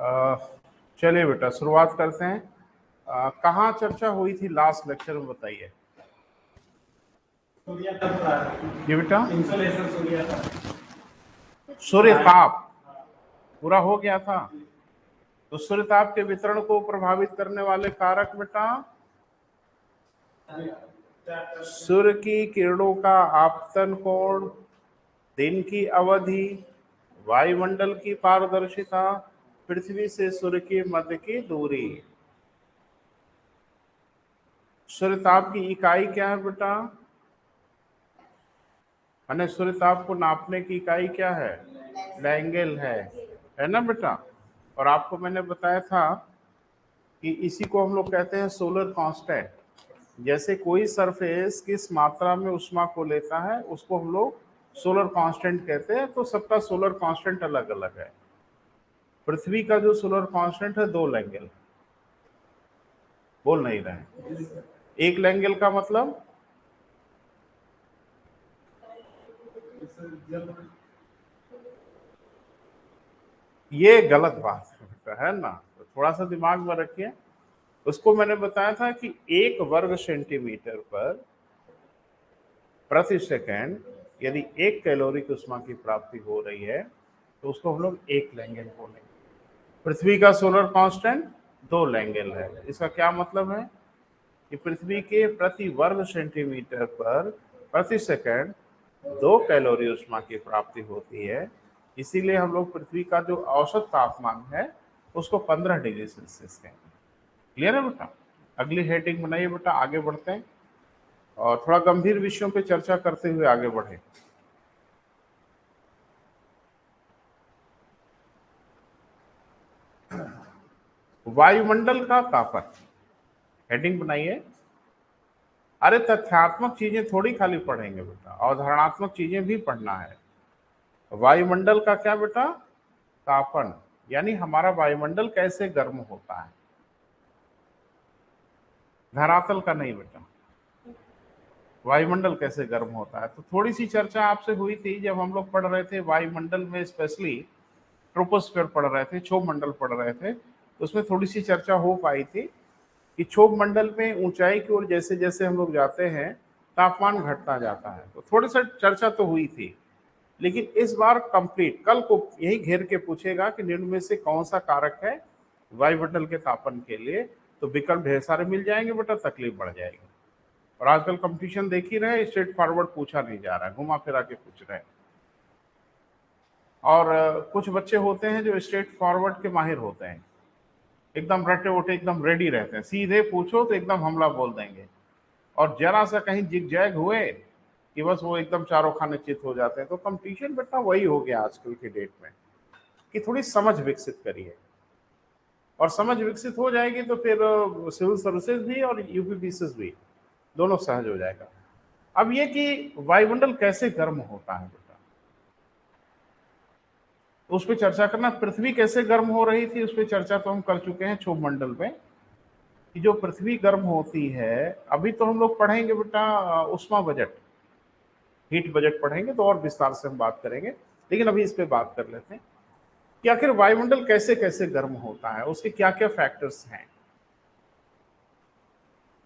अ, चलिए बेटा शुरुआत करते हैं। कहाँ चर्चा हुई थी लास्ट लेक्चर में, बताइए। जी बेटा, सूर्य ताप पूरा हो गया था। तो सूर्य ताप के वितरण को प्रभावित करने वाले कारक बेटा, सूर्य की किरणों का आपतन कोण, दिन की अवधि, वायुमंडल की पारदर्शिता, पृथ्वी से सूर्य के मध्य की दूरी। सूर्य ताप की इकाई क्या है बेटा? मैंने सूर्य ताप को नापने की इकाई क्या है? लैंगल है ना बेटा। और आपको मैंने बताया था कि इसी को हम लोग कहते हैं सोलर कांस्टेंट। जैसे कोई सरफेस किस मात्रा में ऊष्मा को लेता है उसको हम लोग सोलर कांस्टेंट कहते हैं। तो सबका सोलर कांस्टेंट अलग अलग है। पृथ्वी का जो सोलर कांस्टेंट है 2 लैंगल। बोल नहीं रहे? 1 लैंगल का मतलब ये गलत बात है ना, तो थोड़ा सा दिमाग में रखिए। उसको मैंने बताया था कि 1 वर्ग सेंटीमीटर पर प्रति सेकंड यदि 1 कैलोरी की ऊष्मा की प्राप्ति हो रही है तो उसको हम लोग 1 लैंगल बोलेंगे। पृथ्वी का सोलर कांस्टेंट 2 लैंगल है। इसका क्या मतलब है कि पृथ्वी के प्रति वर्ग सेंटीमीटर पर प्रति सेकंड 2 कैलोरी ऊष्मा की प्राप्ति होती है। इसीलिए हम लोग पृथ्वी का जो औसत तापमान है उसको 15 डिग्री सेल्सियस कहेंगे। क्लियर है बेटा? अगली हेडिंग बनाइए बेटा, आगे बढ़ते हैं और थोड़ा गंभीर विषयों पे चर्चा करते हुए आगे बढ़े। वायुमंडल का तापन, हेडिंग बनाइए। अरे तथ्यात्मक चीजें थोड़ी खाली पढ़ेंगे बेटा, अवधारणात्मक चीजें भी पढ़ना है। वायुमंडल का क्या बेटा? तापन, यानी हमारा वायुमंडल कैसे गर्म होता है, धरातल का नहीं बेटा। वायुमंडल कैसे गर्म होता है, तो थोड़ी सी चर्चा आपसे हुई थी जब हम लोग पढ़ रहे थे वायुमंडल में, स्पेशली ट्रोपोस्फीयर पढ़ रहे थे, क्षोभ मंडल पढ़ रहे थे। तो उसमें थोड़ी सी चर्चा हो पाई थी कि क्षोभ मंडल में ऊंचाई की ओर जैसे जैसे हम लोग जाते हैं तापमान घटता जाता है। तो थोड़ी सा चर्चा तो हुई थी, लेकिन इस बार कंप्लीट कल को यही घेर के पूछेगा कि निम्न में से कौन सा कारक है वायुमंडल के तापन के लिए। तो विकल्प ढेर सारे मिल जाएंगे बेटा, तकलीफ बढ़ जाएगी। और आजकल कंपटीशन देख ही रहे, स्ट्रेट फॉरवर्ड पूछा नहीं जा रहा है, घुमा फिरा के पूछ रहे हैं। और कुछ बच्चे होते हैं जो स्ट्रेट फॉरवर्ड के माहिर होते हैं, एकदम रटे उटे एकदम रेडी रहते हैं, सीधे पूछो तो एकदम हमला बोल देंगे। और जरा सा कहीं जिग जैग हुए कि बस वो एकदम चारों खाने चित हो जाते हैं। तो कंपटीशन बेटा वही हो गया आजकल की डेट में कि थोड़ी समझ विकसित करिए, और समझ विकसित हो जाएगी तो फिर सिविल सर्विसेज भी और यूपीपीसीएस भी दोनों सहज हो जाएगा। अब ये कि वायुमंडल कैसे गर्म होता है बेटा, उस पर चर्चा करना। पृथ्वी कैसे गर्म हो रही थी उस पर चर्चा तो हम कर चुके हैं क्षोभ मंडल में, कि जो पृथ्वी गर्म होती है। अभी तो हम लोग पढ़ेंगे बेटा उष्मा बजट, हीट बजट पढ़ेंगे तो और विस्तार से हम बात करेंगे, लेकिन अभी इस पे बात कर लेते हैं कि आखिर वायुमंडल कैसे कैसे गर्म होता है, उसके क्या क्या फैक्टर्स हैं।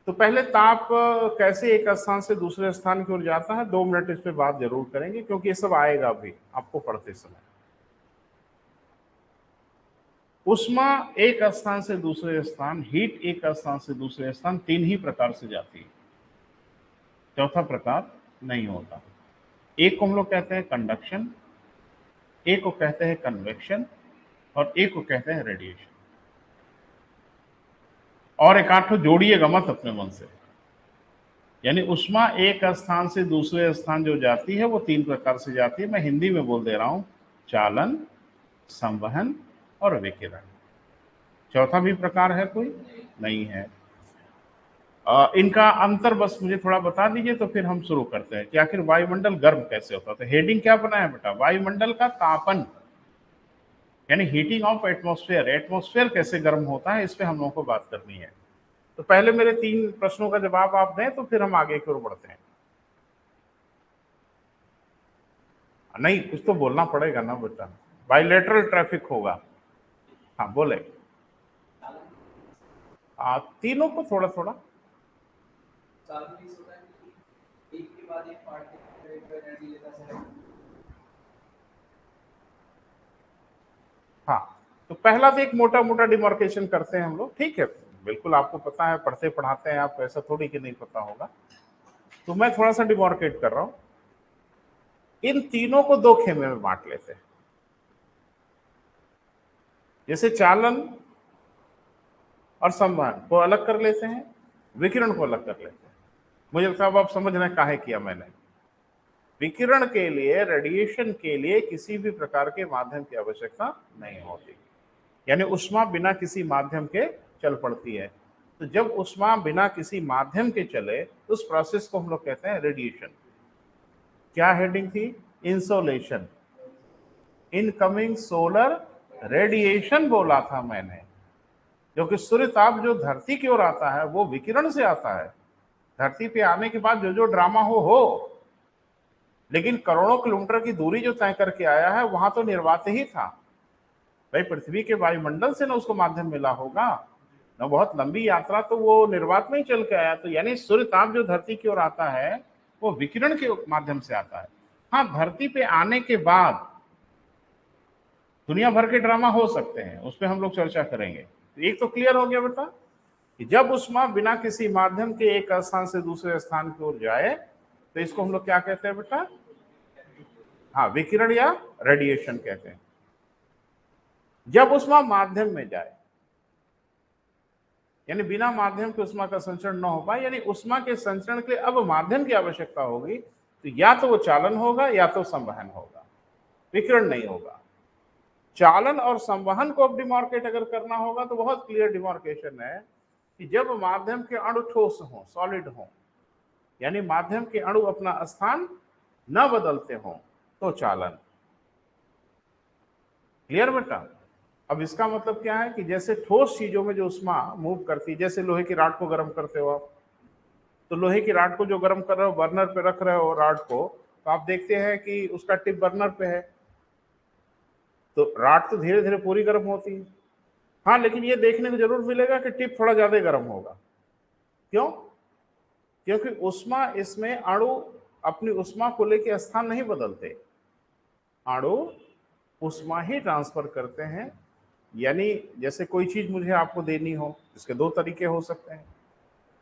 तो पहले ताप कैसे एक स्थान से दूसरे स्थान की ओर जाता है, 2 मिनट इस पे बात जरूर करेंगे क्योंकि ये सब आएगा भी आपको पढ़ते समय। उष्मा एक स्थान से दूसरे स्थान, हीट एक स्थान से दूसरे स्थान 3 ही प्रकार से जाती है, चौथा प्रकार नहीं होता। एक को हम लोग कहते हैं कंडक्शन, एक को कहते हैं कन्वेक्शन, और एक को कहते हैं रेडिएशन। और एक आठ जोड़िएगा मत अपने मन से। यानी उष्मा एक स्थान से दूसरे स्थान जो जाती है वो 3 प्रकार से जाती है। मैं हिंदी में बोल दे रहा हूं, चालन, संवहन और विकिरण। चौथा भी प्रकार है कोई? नहीं है। इनका अंतर बस मुझे थोड़ा बता दीजिए तो फिर हम शुरू करते हैं कि आखिर वायुमंडल गर्म कैसे होता है। तो हेडिंग क्या बनाया बेटा? वायुमंडल का तापन, यानी हीटिंग ऑफ एटमॉस्फेयर। एटमॉस्फेयर कैसे गर्म होता है इस पे हम लोगों को बात करनी है। तो पहले मेरे 3 प्रश्नों का जवाब आप दें तो फिर हम आगे की ओर बढ़ते हैं। नहीं, कुछ तो बोलना पड़ेगा ना बेटा, बाइलेटरल ट्रैफिक होगा। हाँ बोले। तीनों को थोड़ा थोड़ा। हाँ, तो पहला तो एक मोटा मोटा डिमार्केशन करते हैं हम लोग, ठीक है, बिल्कुल आपको पता है, पढ़ते पढ़ाते हैं आप, ऐसा थोड़ी कि नहीं पता होगा। तो मैं थोड़ा सा डिमार्केट कर रहा हूं। इन तीनों को दो खेमे में बांट लेते हैं। जैसे चालन और संवहन को अलग कर लेते हैं, विकिरण को अलग कर लेते हैं। मुझे लगता है अब आप समझ रहे हैं काहे किया मैंने। विकिरण के लिए, रेडिएशन के लिए किसी भी प्रकार के माध्यम की आवश्यकता नहीं होती, यानी ऊष्मा बिना किसी माध्यम के चल पड़ती है। तो जब ऊष्मा बिना किसी माध्यम के चले, उस प्रोसेस को हम लोग कहते हैं रेडिएशन। क्या हेडिंग थी? इंसोलेशन, इनकमिंग सोलर रेडिएशन बोला था मैंने। क्योंकि सूर्य ताप जो धरती की ओर आता है वो विकिरण से आता है। धरती पे आने के बाद जो जो ड्रामा हो, लेकिन करोड़ों किलोमीटर की दूरी जो तय करके आया है वहां तो निर्वात ही था भाई। पृथ्वी के वायुमंडल से ना उसको माध्यम मिला होगा ना, बहुत लंबी यात्रा तो वो निर्वात में ही चल के आया। तो यानी सूर्य ताप जो धरती की ओर आता है वो विकिरण के माध्यम से आता है। हाँ, धरती पे आने के बाद दुनिया भर के ड्रामा हो सकते हैं, उस पर हम लोग चर्चा करेंगे। तो एक तो क्लियर हो गया बेटा कि जब ऊष्मा बिना किसी माध्यम के एक स्थान से दूसरे स्थान की ओर जाए तो इसको हम लोग क्या कहते हैं बेटा? हाँ, विकिरण या रेडिएशन कहते हैं। जब ऊष्मा माध्यम में जाए, यानी बिना माध्यम के ऊष्मा का संचरण न हो पाए, यानी ऊष्मा के संचरण के लिए अब माध्यम की आवश्यकता होगी, तो या तो वो चालन होगा या तो संवहन होगा, विकिरण नहीं होगा। चालन और संवहन को अब डिमार्केट अगर करना होगा तो बहुत क्लियर डिमार्केशन है कि जब माध्यम के अणु ठोस हो, सॉलिड हो, यानी माध्यम के अणु अपना स्थान न बदलते हो, तो चालन। क्लियर बेटा? अब इसका मतलब क्या है कि जैसे ठोस चीजों में जो उष्मा मूव करती है, जैसे लोहे की राड को गर्म करते हो आप, तो लोहे की राड को जो गर्म कर रहे हो, बर्नर पे रख रहे हो राड को, तो आप देखते हैं कि उसका टिप बर्नर पे है, तो राड तो धीरे धीरे पूरी गर्म होती है। हाँ, लेकिन ये देखने को जरूर मिलेगा कि टिप थोड़ा ज्यादा गर्म होगा। क्यों? क्योंकि उष्मा इसमें, अणु अपनी उष्मा को लेकर स्थान नहीं बदलते, अणु उष्मा ही ट्रांसफर करते हैं। यानी जैसे कोई चीज मुझे आपको देनी हो, इसके दो तरीके हो सकते हैं।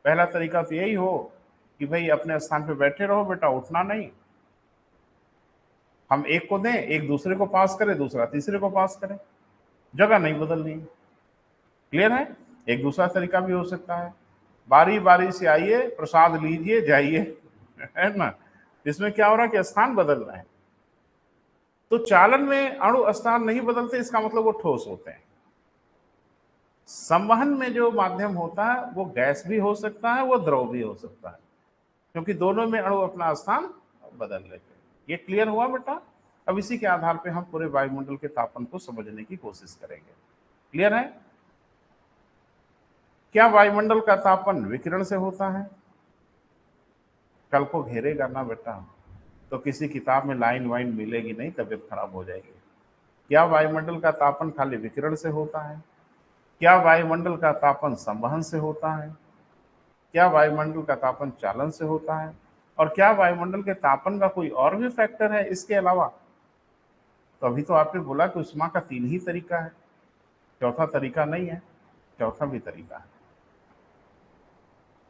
पहला तरीका तो यही हो कि भाई अपने स्थान पे बैठे रहो बेटा, उठना नहीं, हम एक को दें, एक दूसरे को पास करें, दूसरा तीसरे को पास करें, जगह नहीं बदलनी। क्लियर है? एक दूसरा तरीका भी हो सकता है, बारी बारी से आइए, प्रसाद लीजिए, जाइए, है ना? इसमें क्या हो रहा है कि स्थान बदल रहे हैं। तो चालन में अणु स्थान नहीं बदलते, इसका मतलब वो ठोस होते हैं। संवहन में जो माध्यम होता है वो गैस भी हो सकता है, वो द्रव भी हो सकता है, क्योंकि दोनों में अणु अपना स्थान बदल लेते हैं। ये क्लियर हुआ बेटा? अब इसी के आधार पे हम पूरे वायुमंडल के तापन को समझने की कोशिश करेंगे। क्लियर है? क्या वायुमंडल का तापन विकिरण से होता है? कल को घेरेगा ना बेटा, तो किसी किताब में लाइन वाइन मिलेगी नहीं, तबीयत खराब हो जाएगी। क्या वायुमंडल का तापन खाली विकिरण से होता है? क्या वायुमंडल का तापन संवहन से होता है? क्या वायुमंडल का तापन चालन से होता है? और क्या वायुमंडल के तापन का कोई और भी फैक्टर है इसके अलावा? तो अभी तो आपने बोला कि उष्मा का तीन ही तरीका है, चौथा तरीका नहीं है, चौथा भी तरीका है।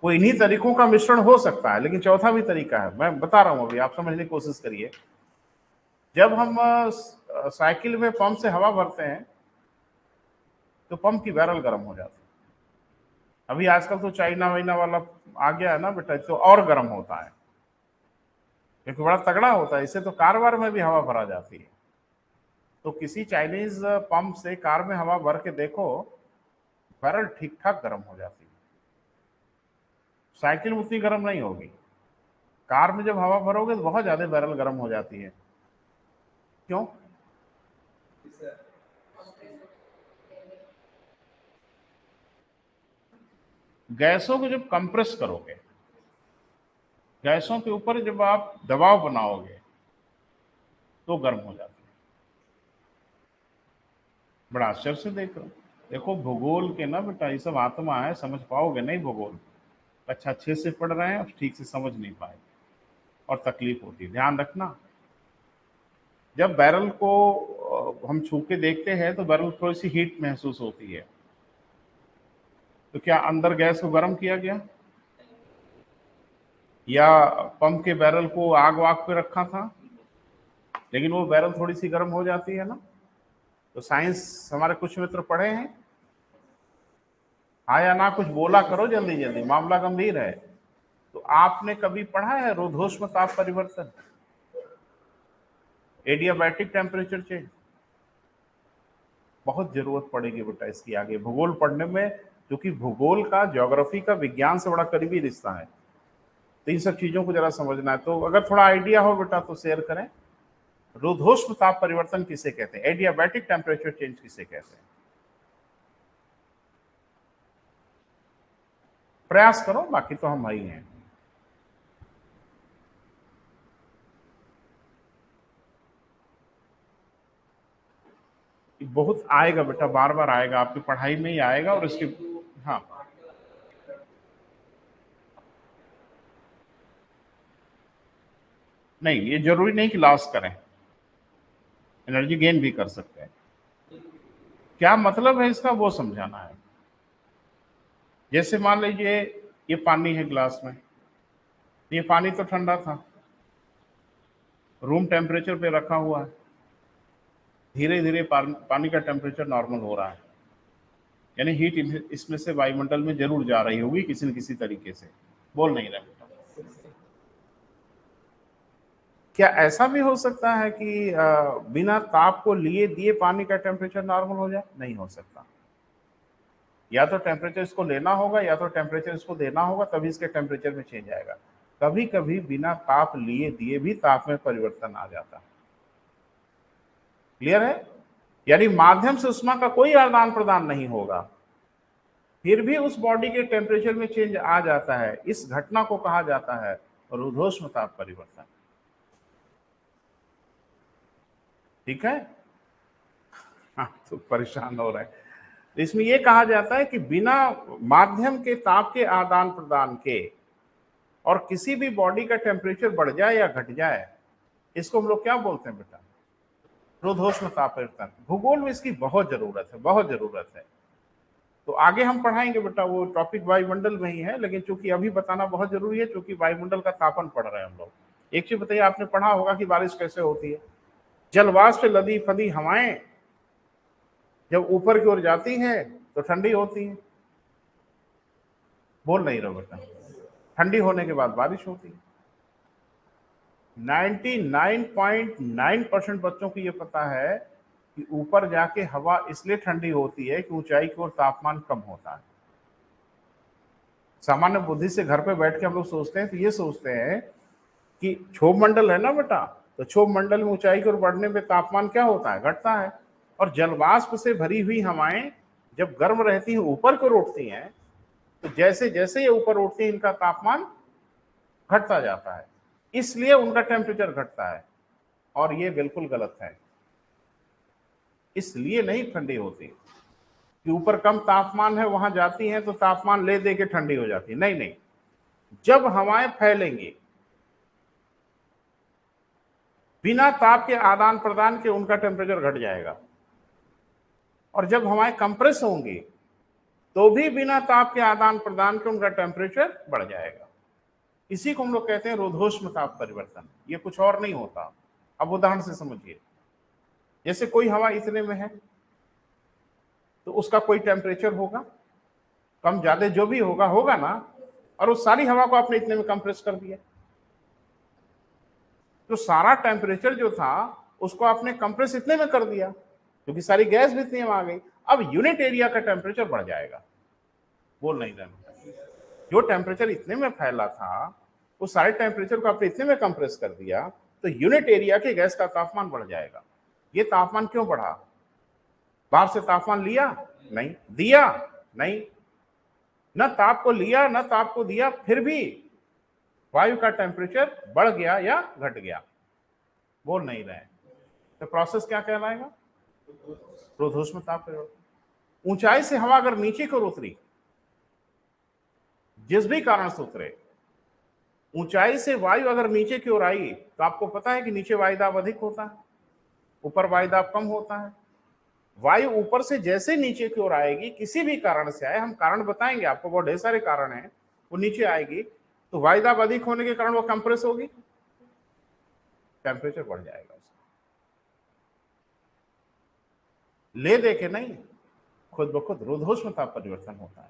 वो इन्हीं तरीकों का मिश्रण हो सकता है, लेकिन चौथा भी तरीका है, मैं बता रहा हूं, अभी आप समझने की कोशिश करिए। जब हम साइकिल में पंप से हवा भरते हैं तो पंप की बैरल गर्म हो जाती है। अभी आजकल तो चाइना वाइना वाला आ गया है ना बेटा, तो और गर्म होता है, क्योंकि बड़ा तगड़ा होता है, इससे तो कार वार में भी हवा भरा जाती है। तो किसी चाइनीज पंप से कार में हवा भर के देखो, बैरल ठीक ठाक गर्म हो जाती है। साइकिल में उतनी गर्म नहीं होगी, कार में जब हवा भरोगे तो बहुत ज्यादा बैरल गर्म हो जाती है। क्यों? गैसों को जब कंप्रेस करोगे, गैसों के ऊपर जब आप दबाव बनाओगे तो गर्म हो जाती है। बड़ा आश्चर्य से देख रहा हूँ। देखो भूगोल के ना बेटा ये सब आत्मा है, समझ पाओगे नहीं भूगोल। अच्छा अच्छे से पढ़ रहे हैं और ठीक से समझ नहीं पाए और तकलीफ होती है। ध्यान रखना, जब बैरल को हम छू के देखते हैं तो बैरल थोड़ी सी हीट महसूस होती है, तो क्या अंदर गैस को गर्म किया गया, या पंप के बैरल को आग वाग पे रखा था, लेकिन वो बैरल थोड़ी सी गर्म हो जाती है ना। तो साइंस हमारे कुछ मित्र पढ़े हैं, हाँ या ना, कुछ बोला करो जल्दी जल्दी, मामला गंभीर है। तो आपने कभी पढ़ा है रोधोष्म ताप परिवर्तन, एडियाबैटिक टेम्परेचर चेंज? बहुत जरूरत पड़ेगी बेटा इसकी आगे भूगोल पढ़ने में, क्योंकि भूगोल का ज्योग्राफी का विज्ञान से बड़ा करीबी रिश्ता है। तो इन सब चीजों को जरा समझना है, तो अगर थोड़ा आइडिया हो बेटा तो शेयर करें। रोधोष्म ताप परिवर्तन किसे कहते हैं, एडियाबैटिक टेम्परेचर चेंज किसे कहते हैं? प्रयास करो, बाकी तो हम ही हैं। बहुत आएगा बेटा, बार बार आएगा, आपकी पढ़ाई में ही आएगा और इसकी, हाँ नहीं, ये जरूरी नहीं कि लॉस करें, एनर्जी गेन भी कर सकते हैं। क्या मतलब है इसका वो समझाना है। जैसे मान लीजिए ये पानी है ग्लास में, ये पानी तो ठंडा था, रूम टेम्परेचर पे रखा हुआ है, धीरे धीरे पानी का टेम्परेचर नॉर्मल हो रहा है, यानी हीट इसमें से वायुमंडल में जरूर जा रही होगी किसी न किसी तरीके से। बोल नहीं रहे। क्या ऐसा भी हो सकता है कि बिना ताप को लिए दिए पानी का टेम्परेचर नॉर्मल हो जाए? नहीं हो सकता। या तो टेम्परेचर इसको लेना होगा या तो टेम्परेचर इसको देना होगा, तभी इसके टेम्परेचर में चेंज आएगा। कभी कभी बिना ताप लिए दिए भी ताप में परिवर्तन आ जाता है। क्लियर है? यानी माध्यम से उष्मा का कोई आदान प्रदान नहीं होगा, फिर भी उस बॉडी के टेम्परेचर में चेंज आ जाता है। इस घटना को कहा जाता है रुद्धोष्म ताप परिवर्तन। ठीक है? हाँ, तो परेशान हो रहे हैं। इसमें यह कहा जाता है कि बिना माध्यम के ताप के आदान प्रदान के और किसी भी बॉडी का टेम्परेचर बढ़ जाए या घट जाए, इसको हम लोग क्या बोलते हैं बेटा? रुद्धोष्म ताप परिवर्तन। भूगोल में इसकी बहुत जरूरत है, बहुत जरूरत है। तो आगे हम पढ़ाएंगे बेटा, वो टॉपिक वायुमंडल में ही है, लेकिन चूंकि अभी बताना बहुत जरूरी है, क्योंकि वायुमंडल का तापन पढ़ रहे हैं हम लोग। एक चीज बताइए, आपने पढ़ा होगा कि बारिश कैसे होती है? जलवाष्प से लदी फदी हवाएं जब ऊपर की ओर जाती है तो ठंडी होती है। बोल नहीं रहो बेटा, ठंडी होने के बाद बारिश होती है। 99.9% बच्चों को यह पता है कि ऊपर जाके हवा इसलिए ठंडी होती है कि ऊंचाई की ओर तापमान कम होता है। सामान्य बुद्धि से घर पे बैठ के हम लोग सोचते हैं तो ये सोचते हैं कि क्षोभ मंडल है ना बेटा, तो क्षोभ मंडल में ऊंचाई की ओर बढ़ने पे तापमान क्या होता है? घटता है। और जलवाष्प से भरी हुई हवाएं जब गर्म रहती हैं ऊपर की ओर उठती हैं, तो जैसे जैसे ये ऊपर उठती है इनका तापमान घटता जाता है, इसलिए उनका टेम्परेचर घटता है। और ये बिल्कुल गलत है। इसलिए नहीं ठंडी होती कि ऊपर कम तापमान है, वहां जाती हैं तो तापमान ले दे के ठंडी हो जाती है। नहीं नहीं, जब हवाएं फैलेंगी बिना ताप के आदान प्रदान के, उनका टेम्परेचर घट जाएगा। और जब हवाएं कंप्रेस होंगी तो भी बिना ताप के आदान प्रदान के उनका टेम्परेचर बढ़ जाएगा। इसी को हम लोग कहते हैं रुद्धोष्म ताप परिवर्तन। ये कुछ और नहीं होता। अब उदाहरण से समझिए, जैसे कोई हवा इतने में है तो उसका कोई टेम्परेचर होगा, कम ज्यादा जो भी होगा होगा ना, और उस सारी हवा को आपने इतने में कंप्रेस कर दिया, तो सारा टेम्परेचर जो था उसको आपने कंप्रेस इतने में कर दिया, क्योंकि सारी गैस भी इतने में आ गई। अब यूनिट एरिया का टेम्परेचर बढ़ जाएगा। बोल नहीं रहे, जो टेम्परेचर इतने में फैला था वो सारे टेम्परेचर को आपने इतने में कंप्रेस कर दिया, तो यूनिट एरिया के गैस का तापमान बढ़ जाएगा। ये तापमान क्यों बढ़ा? बाहर से तापमान लिया नहीं, दिया नहीं, न ताप को लिया न ताप को दिया, फिर भी वायु का टेम्परेचर बढ़ गया या घट गया। बोल नहीं रहे, तो प्रोसेस क्या कहलाएगा? रुद्धोष्म ताप परिवर्तन। ऊंचाई से हवा अगर नीचे की ओर उतरी, जिस भी कारण से उतरे, ऊंचाई से वायु अगर नीचे की ओर आई तो आपको पता है कि नीचे वायुदाब अधिक होता है, ऊपर वायुदाब कम होता है। वायु ऊपर से जैसे नीचे की ओर आएगी, किसी भी कारण से आए, हम कारण बताएंगे आपको, बहुत ढेर सारे कारण हैं, वो नीचे आएगी तो वायुदाब अधिक होने के कारण वो कंप्रेस होगी, टेम्परेचर बढ़ जाएगा उसका। ले दे के नहीं, खुद ब खुद रुद्धोष्म ताप परिवर्तन होता है।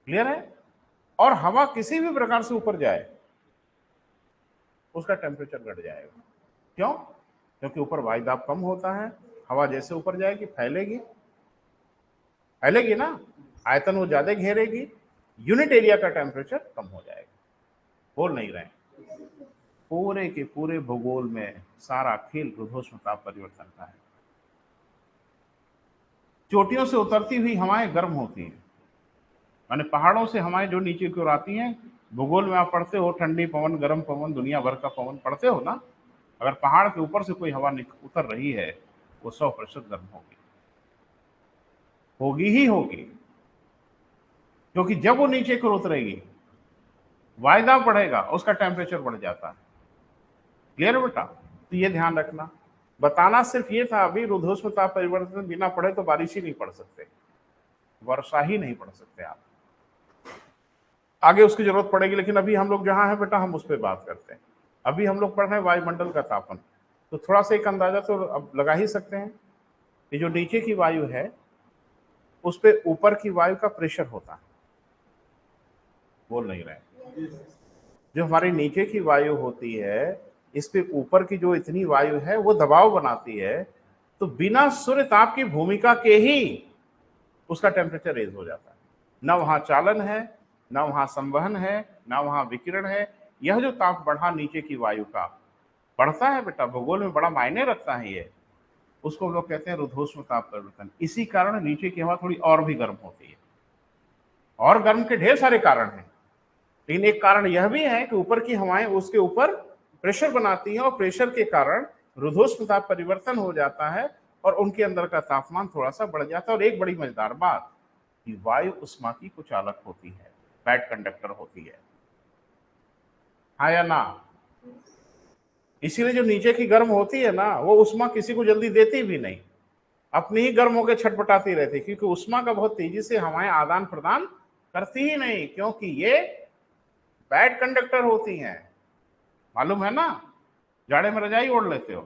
क्लियर है? और हवा किसी भी प्रकार से ऊपर जाए उसका टेम्परेचर घट जाएगा। क्यों? क्योंकि ऊपर वायुदाब कम होता है, हवा जैसे ऊपर जाएगी फैलेगी, फैलेगी ना, आयतन वो ज्यादा घेरेगी, यूनिट एरिया का टेम्परेचर कम हो जाएगा। बोल नहीं रहे? पूरे के पूरे भूगोल में सारा खेल रुद्धोष्म ताप परिवर्तन का है। चोटियों से उतरती हुई हवाएं गर्म होती हैं, माने पहाड़ों से हवाएं जो नीचे की ओर आती हैं, भूगोल में आप पढ़ते हो ठंडी पवन, गर्म पवन, दुनिया भर का पवन पढ़ते हो ना। अगर पहाड़ के ऊपर से कोई हवा उतर रही है वो 100% गर्म होगी, होगी ही होगी, क्योंकि जब वो नीचे की ओर उतरेगी वायुदाब बढ़ेगा, उसका टेम्परेचर बढ़ जाता है। क्लियर बेटा? तो ये ध्यान रखना। बताना सिर्फ ये था अभी, रुद्धोष्म ताप परिवर्तन बिना पढ़े तो बारिश ही नहीं पढ़ सकते, वर्षा ही नहीं पढ़ सकते आप। आगे उसकी जरूरत पड़ेगी, लेकिन अभी हम लोग जहां हैं बेटा हम उस पर बात करते हैं। अभी हम लोग पढ़ रहे हैं वायुमंडल का तापन, तो थोड़ा सा एक अंदाजा तो अब लगा ही सकते हैं कि जो नीचे की वायु है उस पर ऊपर की वायु का प्रेशर होता है। बोल नहीं रहे? जो हमारी नीचे की वायु होती है, इस पे ऊपर की जो इतनी वायु है वो दबाव बनाती है, तो बिना सूर्य ताप की भूमिका के ही उसका टेम्परेचर रेज हो जाता है। ना वहां चालन है, ना वहां संवहन है, ना वहां विकिरण है। यह जो ताप बढ़ा नीचे की वायु का, बढ़ता है बेटा, भूगोल में बड़ा मायने रखता है ये, उसको हम लोग कहते हैं रुद्धोष्म ताप परिवर्तन। इसी कारण नीचे की हवा थोड़ी और भी गर्म होती है, और गर्म के ढेर सारे कारण हैं, लेकिन एक कारण यह भी है कि ऊपर की हवाएं उसके ऊपर प्रेशर बनाती हैं, और प्रेशर के कारण रुद्धोष्म ताप परिवर्तन हो जाता है और उनके अंदर का तापमान थोड़ा सा बढ़ जाता है। और एक बड़ी मजेदार बात कि वायु उष्मा की कुचालक होती है, बैड कंडक्टर होती है, हाँ या ना? इसीलिए जो नीचे की गर्म होती है ना, वो उष्मा किसी को जल्दी देती भी नहीं, अपनी ही गर्म होकर छटपटाती रहती, क्योंकि उष्मा का बहुत तेजी से हवाएं आदान प्रदान करती ही नहीं, क्योंकि ये बैड कंडक्टर होती हैं। मालूम है ना? जाड़े में रजाई ओढ़ लेते हो,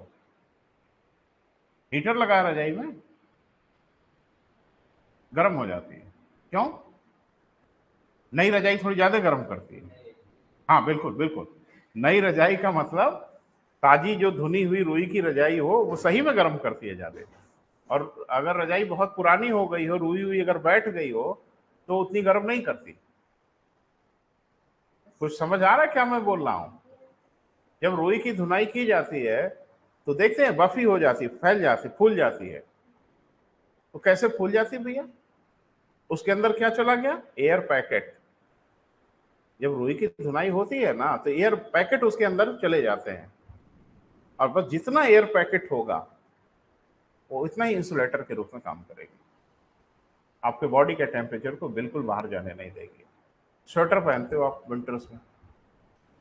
हीटर लगाया रजाई में, गर्म हो जाती है। क्यों? नई रजाई थोड़ी ज्यादा गर्म करती है। हाँ बिल्कुल बिल्कुल, नई रजाई का मतलब ताजी जो धुनी हुई रुई की रजाई हो वो सही में गर्म करती है ज्यादा। और अगर रजाई बहुत पुरानी हो गई हो, रुई हुई अगर बैठ गई हो, तो उतनी गर्म नहीं करती। कुछ समझ आ रहा है क्या मैं बोल रहा हूं? जब रुई की धुनाई की जाती है तो देखते हैं बफी हो जाती है, फैल जाती, फूल जाती है। तो कैसे फूल जाती है भैया? उसके अंदर क्या चला गया? Air packet. जब रुई की धुनाई होती है ना तो एयर पैकेट उसके अंदर चले जाते हैं, और बस जितना एयर पैकेट होगा वो इतना ही इंसुलेटर के रूप में काम करेगी, आपके बॉडी के टेम्परेचर को बिल्कुल बाहर जाने नहीं देगी। स्वेटर पहनते हो आप विंटर्स में,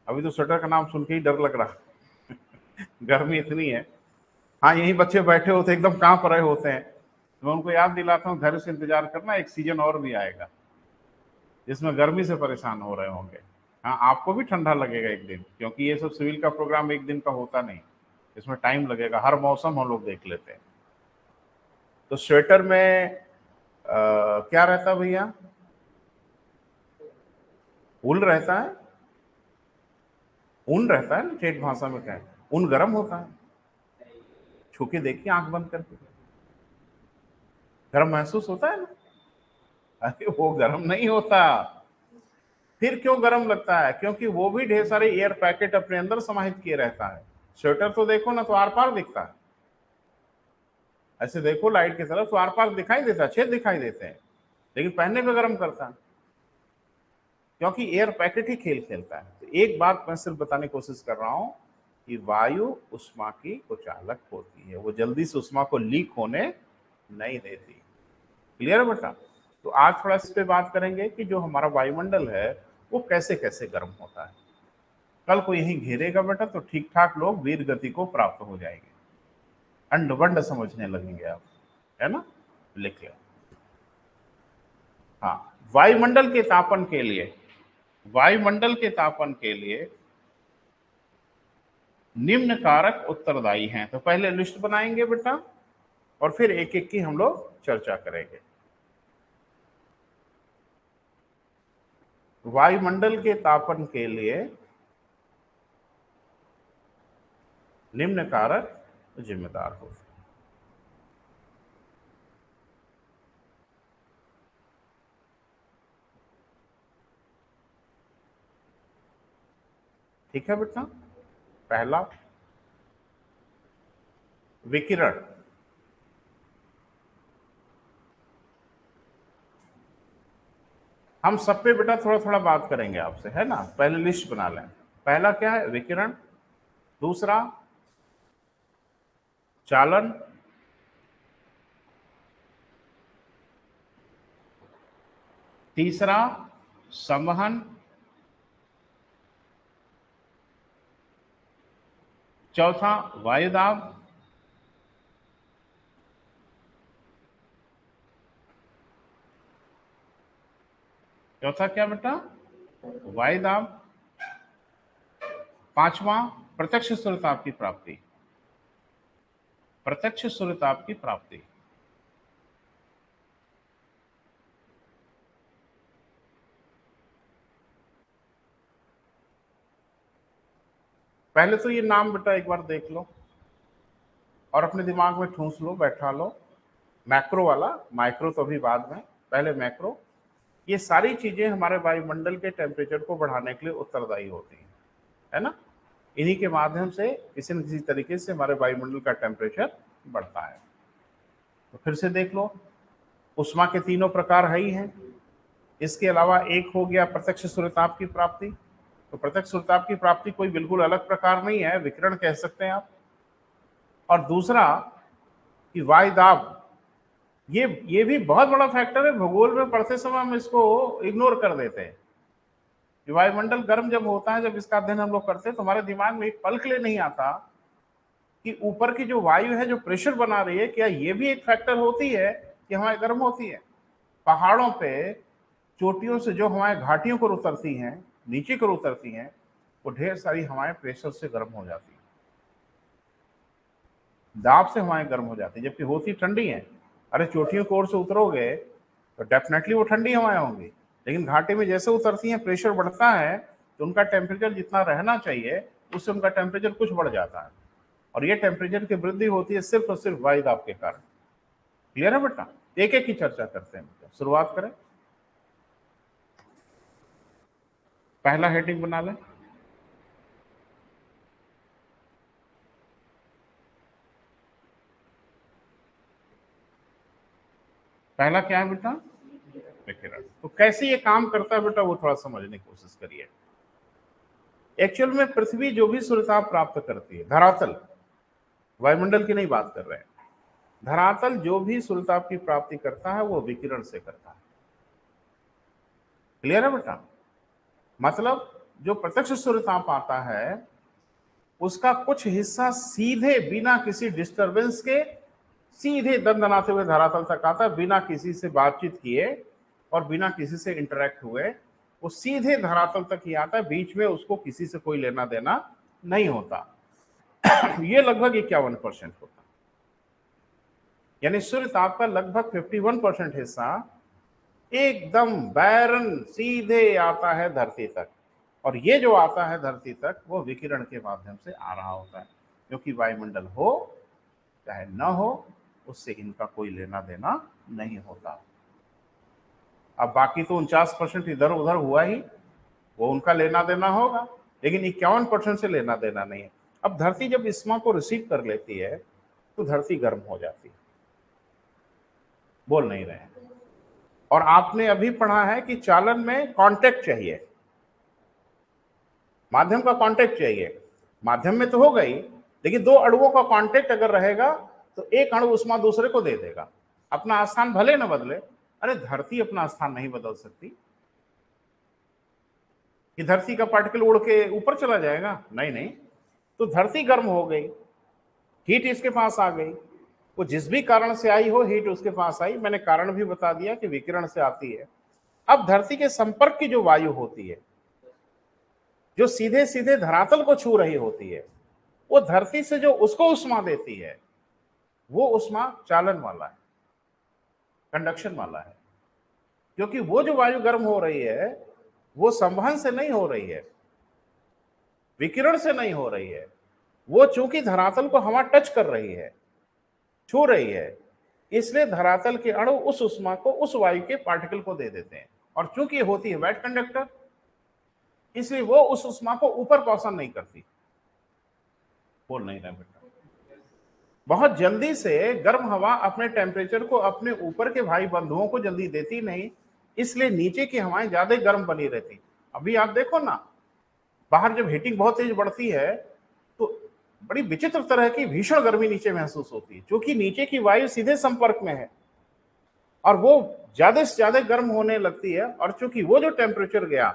अभी तो स्वेटर का नाम सुन के ही डर लग रहा गर्मी इतनी है। हाँ, यही बच्चे बैठे होते एकदम कांप रहे होते हैं, मैं उनको याद दिलाता हूँ धैर्य से इंतजार करना, एक सीजन और भी आएगा जिसमें गर्मी से परेशान हो रहे होंगे। हाँ, आपको भी ठंडा लगेगा एक दिन, क्योंकि ये सब सिविल का प्रोग्राम एक दिन का होता नहीं, इसमें टाइम लगेगा, हर मौसम हम लोग देख लेते हैं। तो स्वेटर में क्या रहता है भैया? ऊन रहता है, ऊन रहता है ना, ठेठ भाषा में क्या है, ऊन गर्म होता है। छू के देखिए आंख बंद करके, गर्म महसूस होता है ना? अरे वो गर्म नहीं होता। फिर क्यों गर्म लगता है? क्योंकि वो भी ढेर सारे एयर पैकेट अपने अंदर समाहित किए रहता है। स्वेटर तो देखो ना तो आर पार दिखता है, ऐसे देखो लाइट की तरफ तो आर पार दिखाई देता है, छेद दिखाई देते हैं, लेकिन पहनने में गर्म करता है, क्योंकि एयर पैकेट ही खेल खेलता है। तो एक बात मैं सिर्फ बताने की कोशिश कर रहा हूं कि वायु उष्मा की कुचालक होती है, वो जल्दी से उष्मा को लीक होने नहीं देती। क्लियर है बेटा? तो आज थोड़ा इस पे बात करेंगे कि जो हमारा वायुमंडल है वो कैसे कैसे गर्म होता है। कल को यही घेरेगा बेटा तो ठीक ठाक लोग वीर गति को प्राप्त हो जाएंगे, अंड वंड समझने लगेंगे आप, है ना? लिख ले। हाँ, वायुमंडल के तापन के लिए, वायुमंडल के तापन के लिए निम्न कारक उत्तरदायी हैं। तो पहले लिस्ट बनाएंगे बेटा और फिर एक एक की हम लोग चर्चा करेंगे। वायुमंडल के तापन के लिए निम्न कारक जिम्मेदार होते हैं। ठीक है बेटा? पहला विकिरण। हम सब पे बेटा थोड़ा थोड़ा बात करेंगे आपसे, है ना? पहले लिस्ट बना लें। पहला क्या है? विकिरण। दूसरा चालन। तीसरा संवहन। चौथा वायुदाब। चौथा क्या बेटा? वायुदाब। पांचवा प्रत्यक्ष सूर्यताप की प्राप्ति। प्रत्यक्ष सूर्यताप की प्राप्ति। पहले तो ये नाम बेटा एक बार देख लो और अपने दिमाग में ठूंस लो, बैठा लो। मैक्रो वाला, माइक्रो तो अभी बाद में, पहले मैक्रो। ये सारी चीजें हमारे वायुमंडल के टेम्परेचर को बढ़ाने के लिए उत्तरदायी होती हैं, है ना? इन्हीं के माध्यम से किसी न किसी तरीके से हमारे वायुमंडल का टेम्परेचर बढ़ता है। तो फिर से देख लो, उष्मा के तीनों प्रकार है ही हैं। इसके अलावा एक हो गया प्रत्यक्ष सूर्यताप की प्राप्ति। तो प्रत्यक्ष सूर्यताप की प्राप्ति कोई बिल्कुल अलग प्रकार नहीं है, विकिरण कह सकते हैं आप। और दूसरा कि वायुदाब, ये भी बहुत बड़ा फैक्टर है। भूगोल में पढ़ते समय हम इसको इग्नोर कर देते हैं। वायुमंडल गर्म जब होता है, जब इसका अध्ययन हम लोग करते हैं तो हमारे दिमाग में एक पल के लिए नहीं आता कि ऊपर की जो वायु है, जो प्रेशर बना रही है, क्या ये भी एक फैक्टर होती है कि हवाएं गर्म होती है। पहाड़ों पे चोटियों से जो हवाएं घाटियों को उतरती हैं, नीचे को उतरती हैं, वो ढेर सारी हवाएं प्रेशर से गर्म हो जाती हैं, दाब से हवाएं गर्म हो जाती है, जबकि होती ठंडी हैं। अरे चोटियों की ओर से उतरोगे तो डेफिनेटली वो ठंडी हवाएं होंगी, लेकिन घाटी में जैसे उतरती हैं, प्रेशर बढ़ता है तो उनका टेम्परेचर जितना रहना चाहिए उससे उनका टेम्परेचर कुछ बढ़ जाता है। और ये टेम्परेचर की वृद्धि होती है सिर्फ और सिर्फ वायुदाब के कारण। क्लियर है बेटा? एक एक की चर्चा करते हैं बेटा। शुरुआत करें। पहला हेडिंग बना लें। पहला क्या है बेटा? विकिरण। तो कैसे ये काम करता है बेटा, वो थोड़ा समझने की कोशिश करिए। एक्चुअल में पृथ्वी जो भी सूर्यताप प्राप्त करती है, धरातल, वायुमंडल की नहीं बात कर रहे हैं, धरातल जो भी सूर्यताप की प्राप्ति करता है वो विकिरण से करता है। क्लियर है बेटा? मतलब जो प्रत्यक्ष सूर्यताप आता है उसका कुछ हिस्सा सीधे बिना किसी डिस्टरबेंस के सीधे दंदनाते हुए धरातल तक आता है, बिना किसी से बातचीत किए और बिना किसी से इंटरेक्ट हुए। वो सीधे धरातल तक ही आता है, बीच में उसको किसी से कोई लेना देना नहीं होता। ये लगभग 51% होता है। यानी सूर्य ताप का लगभग 51% हिस्सा एकदम बैरन सीधे आता है धरती तक, और ये जो आता है धरती तक वो विकिरण के माध्यम से आ रहा होता है, क्योंकि वायुमंडल हो चाहे न हो उससे इनका कोई लेना देना नहीं होता। अब बाकी तो 49% इधर उधर हुआ ही, वो उनका लेना देना होगा, लेकिन 51% से लेना देना नहीं है। अब धरती जब इस्मा को रिसीव कर लेती है तो धरती गर्म हो जाती है। बोल नहीं रहे हैं? और आपने अभी पढ़ा है कि चालन में कांटेक्ट चाहिए, माध्यम का कांटेक्ट चाहिए। माध्यम में तो हो गई, लेकिन दो अणुओं का कांटेक्ट अगर रहेगा तो एक अणु उष्मा दूसरे को दे देगा, अपना स्थान भले न बदले। अरे धरती अपना स्थान नहीं बदल सकती कि धरती का पार्टिकल उड़ के ऊपर चला जाएगा, नहीं नहीं। तो धरती गर्म हो गई, हीट इसके पास आ गई, वो जिस भी कारण से आई हो हीट उसके पास आई, मैंने कारण भी बता दिया कि विकिरण से आती है। अब धरती के संपर्क की जो वायु होती है, जो सीधे सीधे धरातल को छू रही होती है, वो धरती से जो उसको उष्मा देती है, वो उष्मा चालन वाला है, कंडक्शन वाला है। क्योंकि वो जो वायु गर्म हो रही है वो संवहन से नहीं हो रही है, विकिरण से नहीं हो रही है, वो चूंकि धरातल को हवा टच कर रही है, छू रही है, इसलिए धरातल के अणु उस उष्मा को उस वायु के पार्टिकल को दे देते हैं। और चूंकि होती है वेट कंडक्टर, इसलिए वो उस उष्मा को ऊपर पहुंचा नहीं करती। बोल नहीं रहे बेटा, बहुत जल्दी से गर्म हवा अपने टेम्परेचर को अपने ऊपर के भाई बंधुओं को जल्दी देती नहीं, इसलिए नीचे की हवाएं ज्यादा गर्म बनी रहती। अभी आप देखो ना, बाहर जब हीटिंग बहुत तेज बढ़ती है तो बड़ी विचित्र तरह की भीषण गर्मी नीचे महसूस होती है, क्योंकि नीचे की वायु सीधे संपर्क में है और वो ज्यादा से ज्यादा गर्म होने लगती है। और चूंकि वो जो टेम्परेचर गया,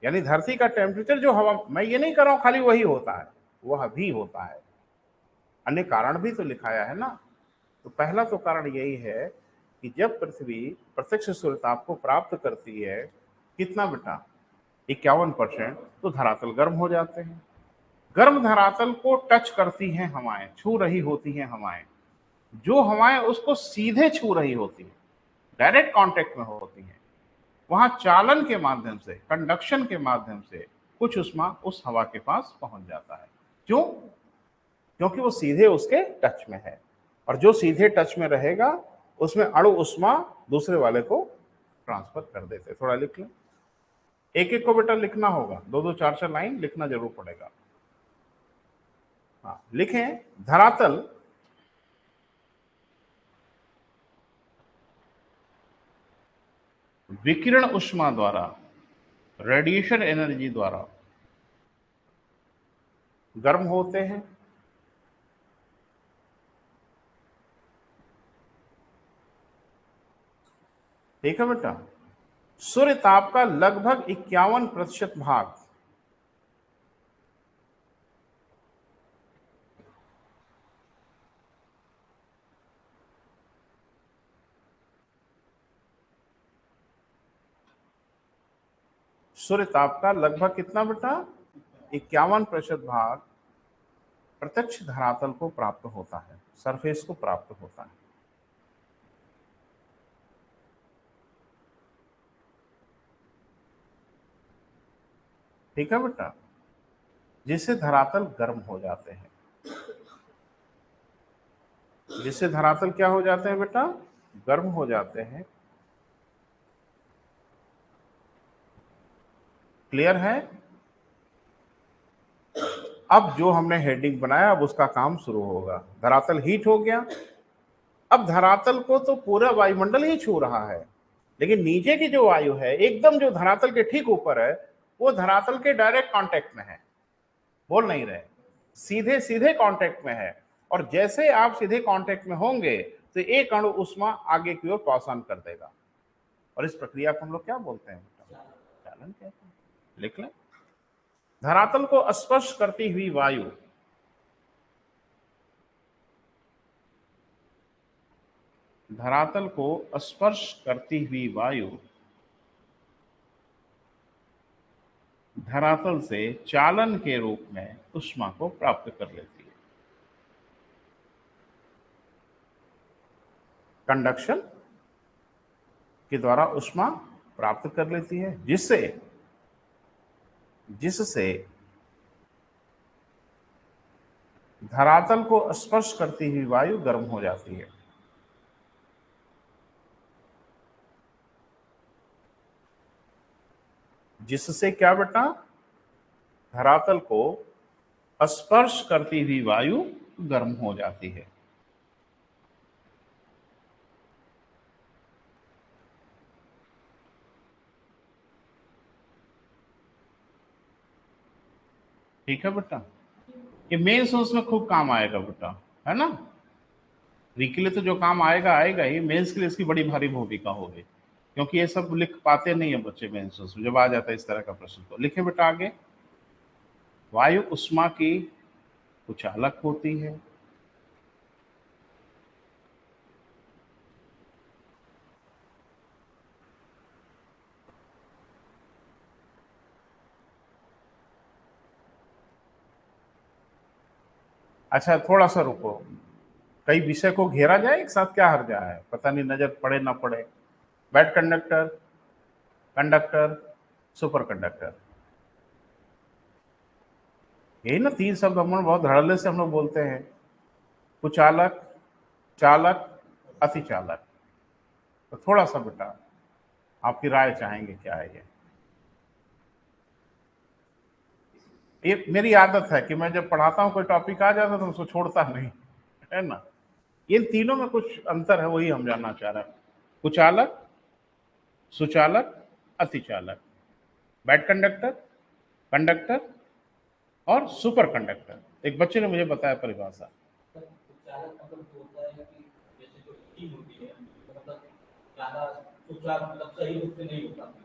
यानी धरती का टेम्परेचर जो हवा, मैं ये नहीं कर रहा हूं खाली वही होता है, वह भी होता है, अन्य कारण भी तो लिखाया है ना। तो पहला तो कारण यही है कि जब पृथ्वी प्रत्यक्ष सूर्यताप को प्राप्त करती है, कितना बेटा, 51%, तो धरातल गर्म हो जाते हैं। गर्म धरातल को टच करती हैं हवाएं, छू रही होती हैं हवाएं, जो हवाएं उसको सीधे छू रही होती हैं, डायरेक्ट कांटेक्ट में होती हैं, वहां चालन के माध्यम से, कंडक्शन के माध्यम से कुछ उष्मा उस हवा के पास पहुंच जाता है। क्यों? क्योंकि वो सीधे उसके टच में है, और जो सीधे टच में रहेगा उसमें अणु उष्मा दूसरे वाले को ट्रांसफर कर देते। थोड़ा लिख लें, एक एक को बेटा लिखना होगा, दो दो चार चार लाइन लिखना जरूर पड़ेगा। हाँ लिखें, धरातल विकिरण उष्मा द्वारा, रेडिएशन एनर्जी द्वारा गर्म होते हैं। ठीक है बेटा, सूर्य ताप का लगभग 51% भाग सूर्य ताप का लगभग कितना बेटा, 51% भाग प्रत्यक्ष धरातल को प्राप्त होता है, सरफेस को प्राप्त होता है। ठीक है बेटा, जिससे धरातल गर्म हो जाते हैं, जिससे धरातल क्या हो जाते हैं बेटा, गर्म हो जाते हैं। क्लियर है? अब जो हमने हेडिंग बनाया अब उसका काम शुरू होगा। धरातल हीट हो गया, अब धरातल को तो पूरा वायुमंडल ही छू रहा है, लेकिन नीचे की जो वायु है एकदम जो धरातल के ठीक ऊपर है, वो धरातल के डायरेक्ट कांटेक्ट में है। बोल नहीं रहे, सीधे सीधे कांटेक्ट में है। और जैसे आप सीधे कांटेक्ट में होंगे तो एक अणु उष्मा आगे की ओर पास ऑन कर देगा, और इस प्रक्रिया को हम लोग क्या बोलते हैं, चालन कहते हैं। लिख लें, धरातल को स्पर्श करती हुई वायु धरातल को स्पर्श करती हुई वायु धरातल से चालन के रूप में उष्मा को प्राप्त कर लेती है। कंडक्शन के द्वारा उष्मा प्राप्त कर लेती है, जिससे जिससे धरातल को स्पर्श करती हुई वायु गर्म हो जाती है। जिससे क्या बेटा, धरातल को स्पर्श करती हुई वायु गर्म हो जाती है। ठीक है बेटा, ये मेन सोर्स में खूब काम आएगा बेटा, है ना। री के लिए तो जो काम आएगा आएगा ही, मेंस के लिए इसकी बड़ी भारी भूमिका होगी, क्योंकि ये सब लिख पाते नहीं है बच्चे मेंस में, जब आ जाता है इस तरह का प्रश्न। तो लिखे बेटा आगे, वायु उष्मा की कुचालक होती है। अच्छा थोड़ा सा रुको, कई विषय को घेरा जाए एक साथ, क्या हर्जा है, पता नहीं नजर पड़े ना पड़े। Bad conductor, conductor, super conductor, यही ना तीन शब्द हम लोग बहुत धड़ल्ले से हम लोग बोलते हैं। कुचालक, चालक, अति चालक। तो थोड़ा सा बेटा आपकी राय चाहेंगे क्या है ये मेरी आदत है कि मैं जब पढ़ाता हूँ कोई टॉपिक आ जाता है तो उसको छोड़ता नहीं, है ना। इन तीनों में कुछ अंतर है, वही हम जानना चाह रहे हैं। कुचालक, सुचालक, अतिचालक, बैड कंडक्टर, कंडक्टर और सुपर कंडक्टर। एक बच्चे ने मुझे बताया परिभाषा। चालक मतलब जो होता है कि जैसे जो हीटिंग होती है मतलब ज्यादा सुचारू मतलब सही रूप से नहीं हो पाती है।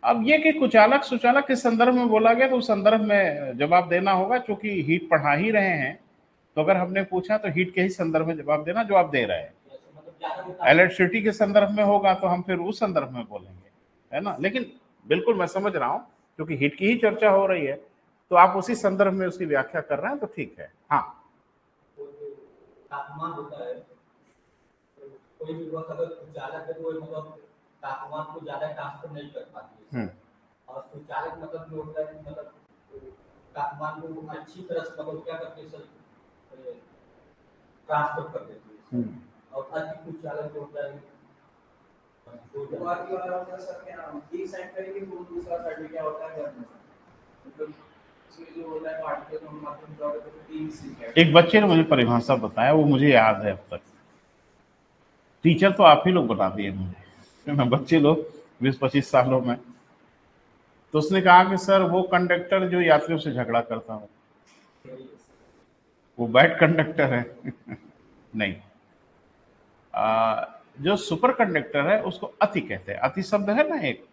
अब ये कि कुचालक सुचालक किस संदर्भ में बोला गया, तो उस संदर्भ में जवाब देना होगा, क्योंकि हीट पढ़ा ही रहे हैं, तो अगर हमने पूछा तो हीट के ही संदर्भ में जवाब देना जो आप दे रहे हैं। जैसे मतलब ज्यादा होता है इलेक्ट्रिसिटी के संदर्भ में होगा तो हम फिर उस संदर्भ में बोलेंगे, है ना। लेकिन बिल्कुल मैं समझ रहा हूँ, क्योंकि हिट की ही चर्चा हो रही है, तो आप उसी संदर्भ में उसकी व्याख्या कर रहे हैं, तो ठीक है। हाँ, तो जो तापमान होता है तो कोई भी वक्त अगर चालक है तो वो मतलब तापमान को ज्यादा ट्रांसफर नहीं कर पाती है। और सुचालक मतलब जो होता है मतलब तापमान को अच्छी तरह से मतलब क्या करते हैं सर ट्रांसफर कर देती है। और अति कुचालक जो होता है एक बच्चे ने मुझे परिभाषा बताया, वो मुझे याद है अब तक। टीचर तो आप ही लोग बता दिए मुझे, मैं बच्चे लोग 20-25 सालों में। तो उसने कहा कि सर वो कंडक्टर जो यात्रियों से झगड़ा करता हो वो बैड कंडक्टर है। नहीं, जो सुपर कंडक्टर है उसको अति कहते हैं। अति शब्द है ना एक,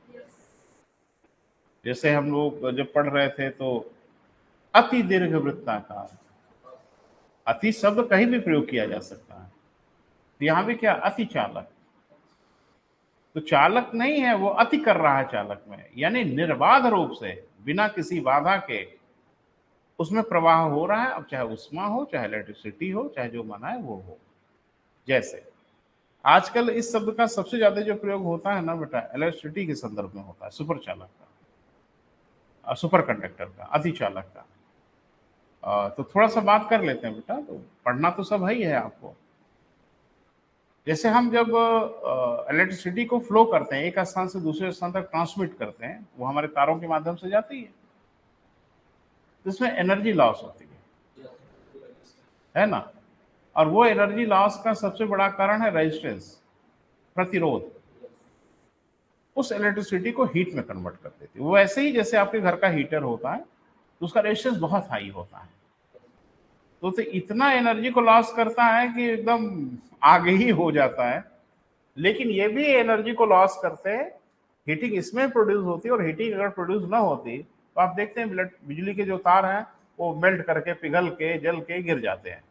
जैसे हम लोग जब पढ़ रहे थे तो अति दीर्घ वृत्ताकार, अति शब्द कहीं भी प्रयोग किया जा सकता है। तो यहां भी क्या, अति चालक। तो चालक नहीं है, वो अति कर रहा है चालक में, यानी निर्बाध रूप से बिना किसी बाधा के उसमें प्रवाह हो रहा है। अब चाहे उष्मा हो, चाहे इलेक्ट्रिसिटी हो, चाहे जो मना है वो हो। जैसे आजकल इस शब्द का सबसे ज्यादा जो प्रयोग होता है ना बेटा, इलेक्ट्रिसिटी के संदर्भ में होता है, सुपर चालक का, सुपर कंडक्टर का, अति चालक का। तो थोड़ा सा बात कर लेते हैं बेटा, तो पढ़ना तो सब है ही है आपको। जैसे हम जब इलेक्ट्रिसिटी को फ्लो करते हैं, एक स्थान से दूसरे स्थान तक ट्रांसमिट करते हैं, वो हमारे तारों के माध्यम से जाती है, जिसमें एनर्जी लॉस होती है ना। और वो एनर्जी लॉस का सबसे बड़ा कारण है रेजिस्टेंस, प्रतिरोध। उस इलेक्ट्रिसिटी को हीट में कन्वर्ट कर देती है। वो ऐसे ही जैसे आपके घर का हीटर होता है, तो उसका रेजिस्टेंस बहुत हाई होता है, तो इतना एनर्जी को लॉस करता है कि एकदम आगे ही हो जाता है। लेकिन ये भी एनर्जी को लॉस करते हैं, हीटिंग इसमें प्रोड्यूस होती है, और हीटिंग अगर प्रोड्यूस ना होती तो आप देखते हैं बिजली के जो तार हैं वो मेल्ट करके, पिघल के, जल के गिर जाते हैं।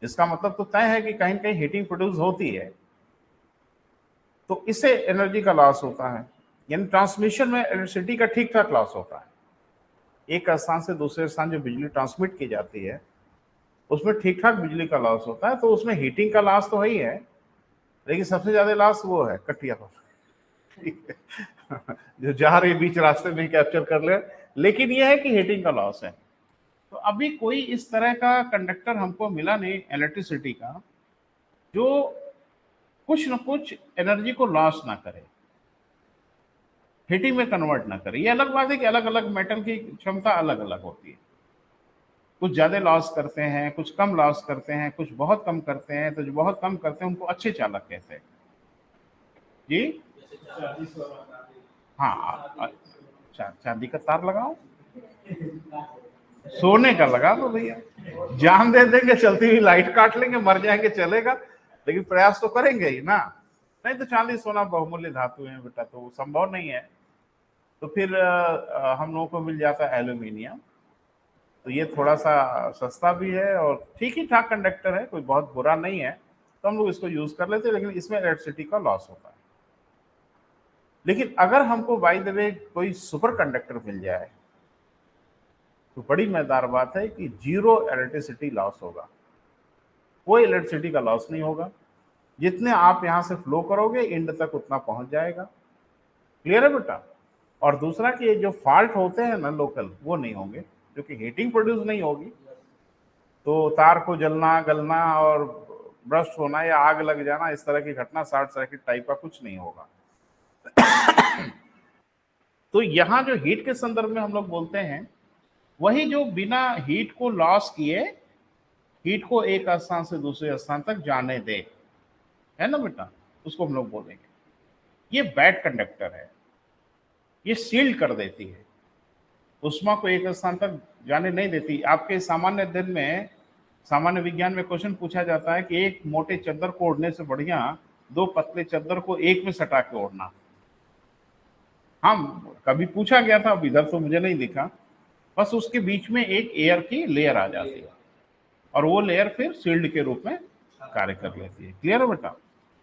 इसका मतलब तो तय है कि कहीं ना कहीं हीटिंग प्रोड्यूस होती है, तो इससे एनर्जी का लॉस होता है। यानी ट्रांसमिशन में इलेक्ट्रिसिटी का ठीक ठाक लॉस होता है। एक स्थान से दूसरे स्थान जो बिजली ट्रांसमिट की जाती है उसमें ठीक ठाक बिजली का लॉस होता है, तो उसमें हीटिंग का लॉस तो है ही है, लेकिन सबसे ज्यादा लॉस वो है कटिया का। जो जा रही बीच रास्ते में कैप्चर कर ले, लेकिन यह है कि हीटिंग का लॉस है। तो अभी कोई इस तरह का कंडक्टर हमको मिला नहीं इलेक्ट्रिसिटी का जो कुछ न कुछ एनर्जी को लॉस ना करे, हीटिंग में कन्वर्ट ना करे। ये अलग बात है कि अलग अलग मेटल की क्षमता अलग अलग होती है, कुछ ज्यादा लॉस करते हैं, कुछ कम लॉस करते हैं, कुछ बहुत कम करते हैं। तो जो बहुत कम करते हैं उनको अच्छे चालक कहते हैं जी। हाँ, चांदी का तार लगाओ, सोने का लगा दो भैया, जान दे देंगे, चलती हुई लाइट काट लेंगे, मर जाएंगे चलेगा, लेकिन प्रयास तो करेंगे ही ना। नहीं तो चांदी सोना बहुमूल्य धातु है बेटा, तो संभव नहीं है। तो फिर हम लोगों को मिल जाता है एल्यूमिनियम। तो ये थोड़ा सा सस्ता भी है और ठीक ही ठाक कंडक्टर है, कोई बहुत बुरा नहीं है, तो हम लोग इसको यूज कर लेते हैं, लेकिन इसमें इलेक्ट्रिसिटी का लॉस होता है। लेकिन अगर हमको बाय द वे कोई सुपर कंडक्टर मिल जाए तो बड़ी मजेदार बात है कि जीरो इलेक्ट्रिसिटी लॉस होगा, कोई इलेक्ट्रिसिटी का लॉस नहीं होगा। जितने आप यहां से फ्लो करोगे एंड तक उतना पहुंच जाएगा। क्लियर है बेटा? और दूसरा कि ये जो फॉल्ट होते हैं ना लोकल, वो नहीं होंगे, क्योंकि हीटिंग प्रोड्यूस नहीं होगी, तो तार को जलना गलना और ब्रस्ट होना या आग लग जाना, इस तरह की घटना शॉर्ट सर्किट टाइप का कुछ नहीं होगा। तो यहां जो हीट के संदर्भ में हम लोग बोलते हैं, वही जो बिना हीट को लॉस किए हीट को एक स्थान से दूसरे स्थान तक जाने दे, है ना बेटा, उसको हम लोग बोलेंगे। ये बैड कंडक्टर है, ये सील्ड कर देती है, उष्मा को एक स्थान तक जाने नहीं देती। आपके सामान्य दिन में, सामान्य विज्ञान में क्वेश्चन पूछा जाता है कि एक मोटे चद्दर को ओढ़ने से बढ़िया दो पतले चद्दर को एक में सटा के ओढ़ना। हम कभी पूछा गया था, अब इधर तो मुझे नहीं दिखा, बस उसके बीच में एक एयर की लेयर आ जाती है और वो लेयर फिर शील्ड के रूप में कार्य कर लेती है। क्लियर है बेटा?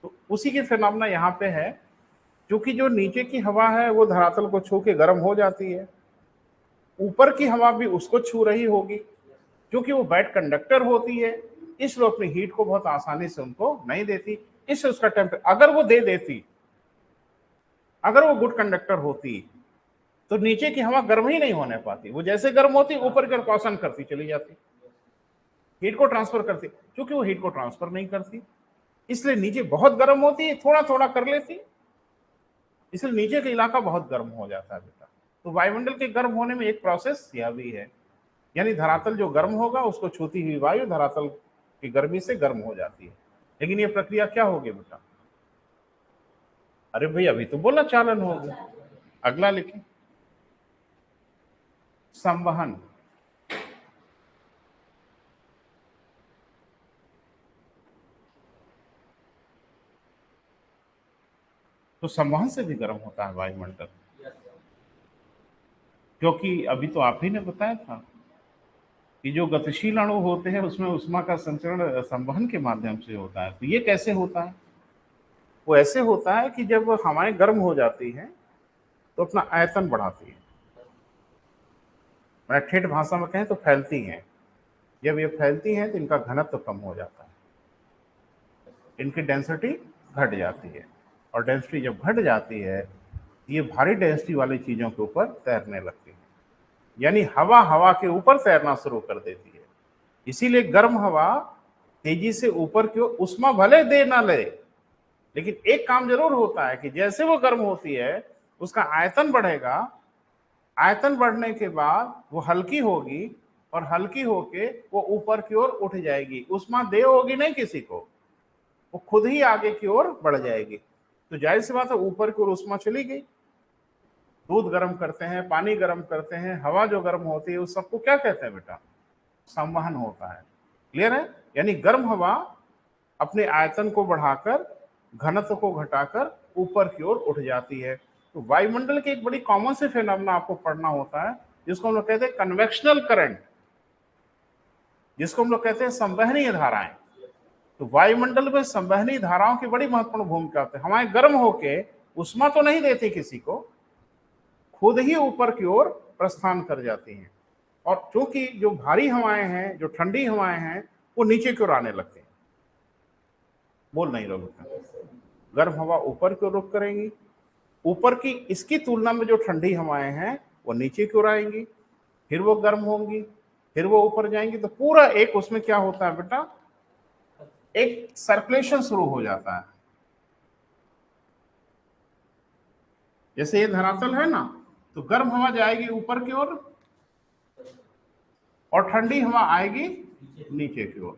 तो उसी के फिनोमेना यहाँ पे है, क्योंकि जो नीचे की हवा है वो धरातल को छू के गर्म हो जाती है, ऊपर की हवा भी उसको छू रही होगी, क्योंकि वो बैड कंडक्टर होती है, इसलिए अपनी हीट को बहुत आसानी से उनको नहीं देती। इससे उसका टेम्परेचर अगर वो दे देती, अगर वो गुड कंडक्टर होती, तो नीचे की हवा गर्म ही नहीं होने पाती, वो जैसे गर्म होती ऊपर की कॉशन करती चली जाती, हीट को ट्रांसफर करती। क्योंकि वो हीट को ट्रांसफर नहीं करती, इसलिए नीचे बहुत गर्म होती है, थोड़ा थोड़ा कर लेती, इसलिए नीचे का इलाका बहुत गर्म हो जाता है बेटा। तो वायुमंडल के गर्म होने में एक प्रोसेस यह भी है, यानी धरातल जो गर्म होगा उसको छूती हुई वायु धरातल की गर्मी से गर्म हो जाती है। लेकिन ये प्रक्रिया क्या होगी बेटा? अरे भाई अभी तो बोला चालन होगी, अगला लिखें, संवहन। तो संवहन से भी गर्म होता है वायुमंडल, क्योंकि अभी तो आप ही ने बताया था कि जो गतिशील अणु होते हैं उसमें उष्मा का संचरण संवहन के माध्यम से होता है। तो ये कैसे होता है? वो ऐसे होता है कि जब हवाएं गर्म हो जाती हैं तो अपना आयतन बढ़ाती है, मैं ठेठ भाषा में कहें तो फैलती हैं। जब ये फैलती हैं तो इनका घनत्व कम हो जाता है, इनकी डेंसिटी घट जाती है, और डेंसिटी जब घट जाती है ये भारी डेंसिटी वाली चीज़ों के ऊपर तैरने लगती है, यानी हवा हवा के ऊपर तैरना शुरू कर देती है। इसीलिए गर्म हवा तेजी से ऊपर की ओर उष्मा भले दे ना ले, लेकिन एक काम जरूर होता है कि जैसे वो गर्म होती है उसका आयतन बढ़ेगा, आयतन बढ़ने के बाद वो हल्की होगी, और हल्की होके वो ऊपर की ओर उठ जाएगी, उष्मा दे होगी नहीं किसी को, वो खुद ही आगे की ओर बढ़ जाएगी। तो जाहिर सी बात है ऊपर की ओर उष्मा चली गई। दूध गर्म करते हैं, पानी गर्म करते हैं, हवा जो गर्म होती है उस सबको क्या कहते हैं बेटा? संवहन होता है। क्लियर है? यानी गर्म हवा अपने आयतन को बढ़ाकर घनत्व को घटाकर ऊपर की ओर उठ जाती है। तो वायुमंडल के एक बड़ी कॉमन से फिनोमेना आपको पढ़ना होता है, जिसको हम लोग कहते हैं कन्वेक्शनल करंट, जिसको हम लोग कहते हैं संवहनीय धाराएं। तो वायुमंडल में संवहनीय धाराओं की बड़ी महत्वपूर्ण भूमिका होती है। हवाएं गर्म होके उष्मा तो नहीं देती किसी को, खुद ही ऊपर की ओर प्रस्थान कर जाती हैं, और क्योंकि जो भारी हवाएं हैं, जो ठंडी हवाएं हैं, वो नीचे की ओर आने लगती हैं। बोल नहीं रहे, गर्म हवा ऊपर की ओर रुख करेंगी, ऊपर की इसकी तुलना में जो ठंडी हवाएं हैं वो नीचे की ओर आएंगी, फिर वो गर्म होंगी, फिर वो ऊपर जाएंगी। तो पूरा एक उसमें क्या होता है बेटा? एक सर्कुलेशन शुरू हो जाता है। जैसे ये धरातल है ना, तो गर्म हवा जाएगी ऊपर की ओर और ठंडी हवा आएगी नीचे की ओर,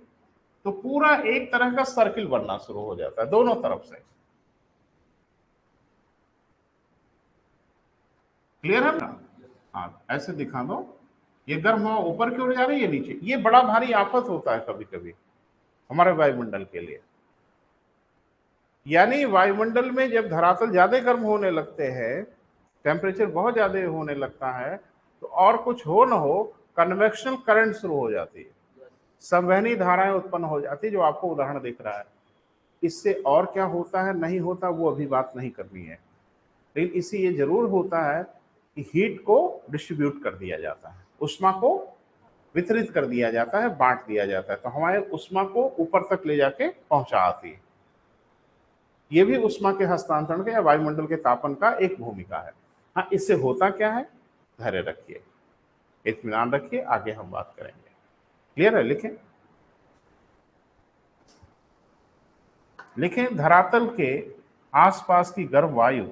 तो पूरा एक तरह का सर्किल बनना शुरू हो जाता है दोनों तरफ से। क्लियर है ना? हाँ, ऐसे दिखा दो ये गर्म हवा ऊपर की ओर जा रही है नीचे। ये बड़ा भारी आफत होता है कभी कभी हमारे वायुमंडल के लिए। यानी वायुमंडल में जब धरातल ज्यादा गर्म होने लगते हैं, टेम्परेचर बहुत ज्यादा होने लगता है, तो और कुछ हो न हो कन्वेक्शन करंट शुरू हो जाती है, संवहनी धाराएं उत्पन्न हो जाती है, जो आपको उदाहरण दिख रहा है। इससे और क्या होता है नहीं होता वो अभी बात नहीं करनी है, लेकिन इससे ये जरूर होता है कि हीट को डिस्ट्रीब्यूट कर दिया जाता है, उष्मा को वितरित कर दिया जाता है, बांट दिया जाता है, तो हमारे उष्मा को ऊपर तक ले जाके पहुंचा आती है। ये भी उष्मा के हस्तांतरण के या वायुमंडल के तापन का एक भूमिका है। हाँ, इससे होता क्या है, धैर्य रखिए, इत्मीनान रखिए, आगे हम बात करेंगे। क्लियर है? लिखें लिखें धरातल के आसपास की गर्म वायु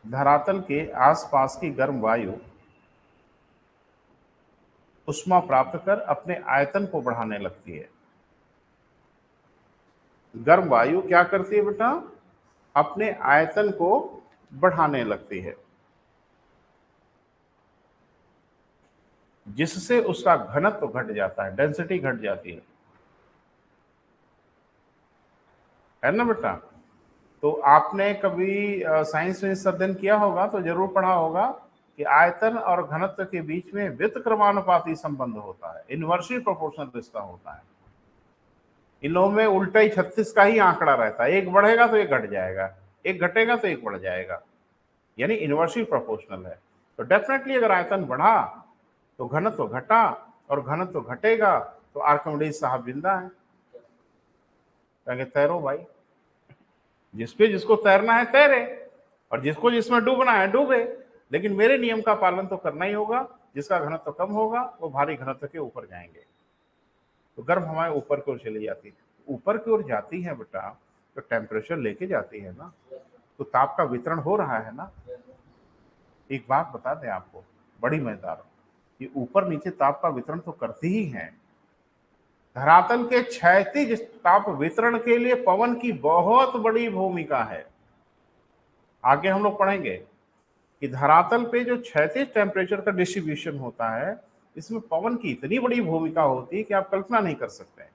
धरातल के आसपास की गर्म वायु उष्मा प्राप्त कर अपने आयतन को बढ़ाने लगती है। गर्म वायु क्या करती है बेटा? अपने आयतन को बढ़ाने लगती है, जिससे उसका घनत्व घट जाता है, डेंसिटी घट जाती है ना बेटा? तो आपने कभी साइंस में इसका अध्ययन किया होगा तो जरूर पढ़ा होगा कि आयतन और घनत्व के बीच में व्युत्क्रमानुपाती संबंध होता है, इनवर्सली प्रोपोर्शनल रिश्ता होता है। इन लोगों में उल्टा ही 36 का ही आंकड़ा रहता है, एक बढ़ेगा तो एक घट जाएगा, एक घटेगा तो एक बढ़ जाएगा, यानी इनवर्सली प्रोपोर्शनल है। तो डेफिनेटली अगर आयतन बढ़ा तो घनत्व घटा, और घनत्व घटेगा तो आर्किमिडीज साहब जिंदा है, कहेंगे तैरो भाई, जिसको तैरना है तैरे, और जिसको जिसमें डूबना है डूबे, लेकिन मेरे नियम का पालन तो करना ही होगा। जिसका घनत्व कम होगा वो भारी घनत्व के ऊपर जाएंगे। तो गर्म हवाएं ऊपर की ओर चली जाती है, ऊपर की ओर जाती है बेटा, तो टेम्परेचर लेके जाती है ना, तो ताप का वितरण हो रहा है ना। एक बात बता दें आपको, बड़ी मजेदार, ये ऊपर नीचे ताप का वितरण तो करती ही है। धरातल के क्षैतिज ताप वितरण के लिए पवन की बहुत बड़ी भूमिका है। आगे हम लोग पढ़ेंगे कि धरातल पे जो क्षैतिज टेम्परेचर का डिस्ट्रीब्यूशन होता है, इसमें पवन की इतनी बड़ी भूमिका होती है कि आप कल्पना नहीं कर सकते।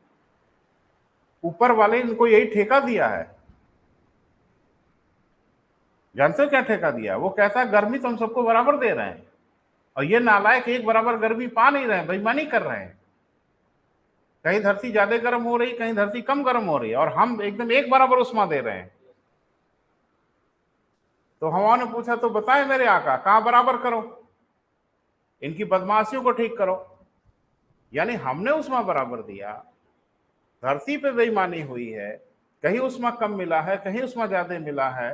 ऊपर वाले इनको यही ठेका दिया है। जानते हो क्या ठेका दिया? वो कहता है गर्मी तो हम सबको बराबर दे रहे हैं, और ये नालायक एक बराबर गर्मी पा नहीं रहे हैं, बेईमानी कर रहे हैं। कहीं धरती ज्यादा गर्म हो रही, कहीं धरती कम गर्म हो रही है, और हम एकदम एक बराबर उष्मा दे रहे हैं। तो हवा ने पूछा तो बताए मेरे आका, कहां बराबर करो, इनकी बदमाशियों को ठीक करो। यानी हमने उष्मा बराबर दिया, धरती पे बेईमानी हुई है, कहीं उष्मा कम मिला है, कहीं उष्मा ज्यादा मिला है,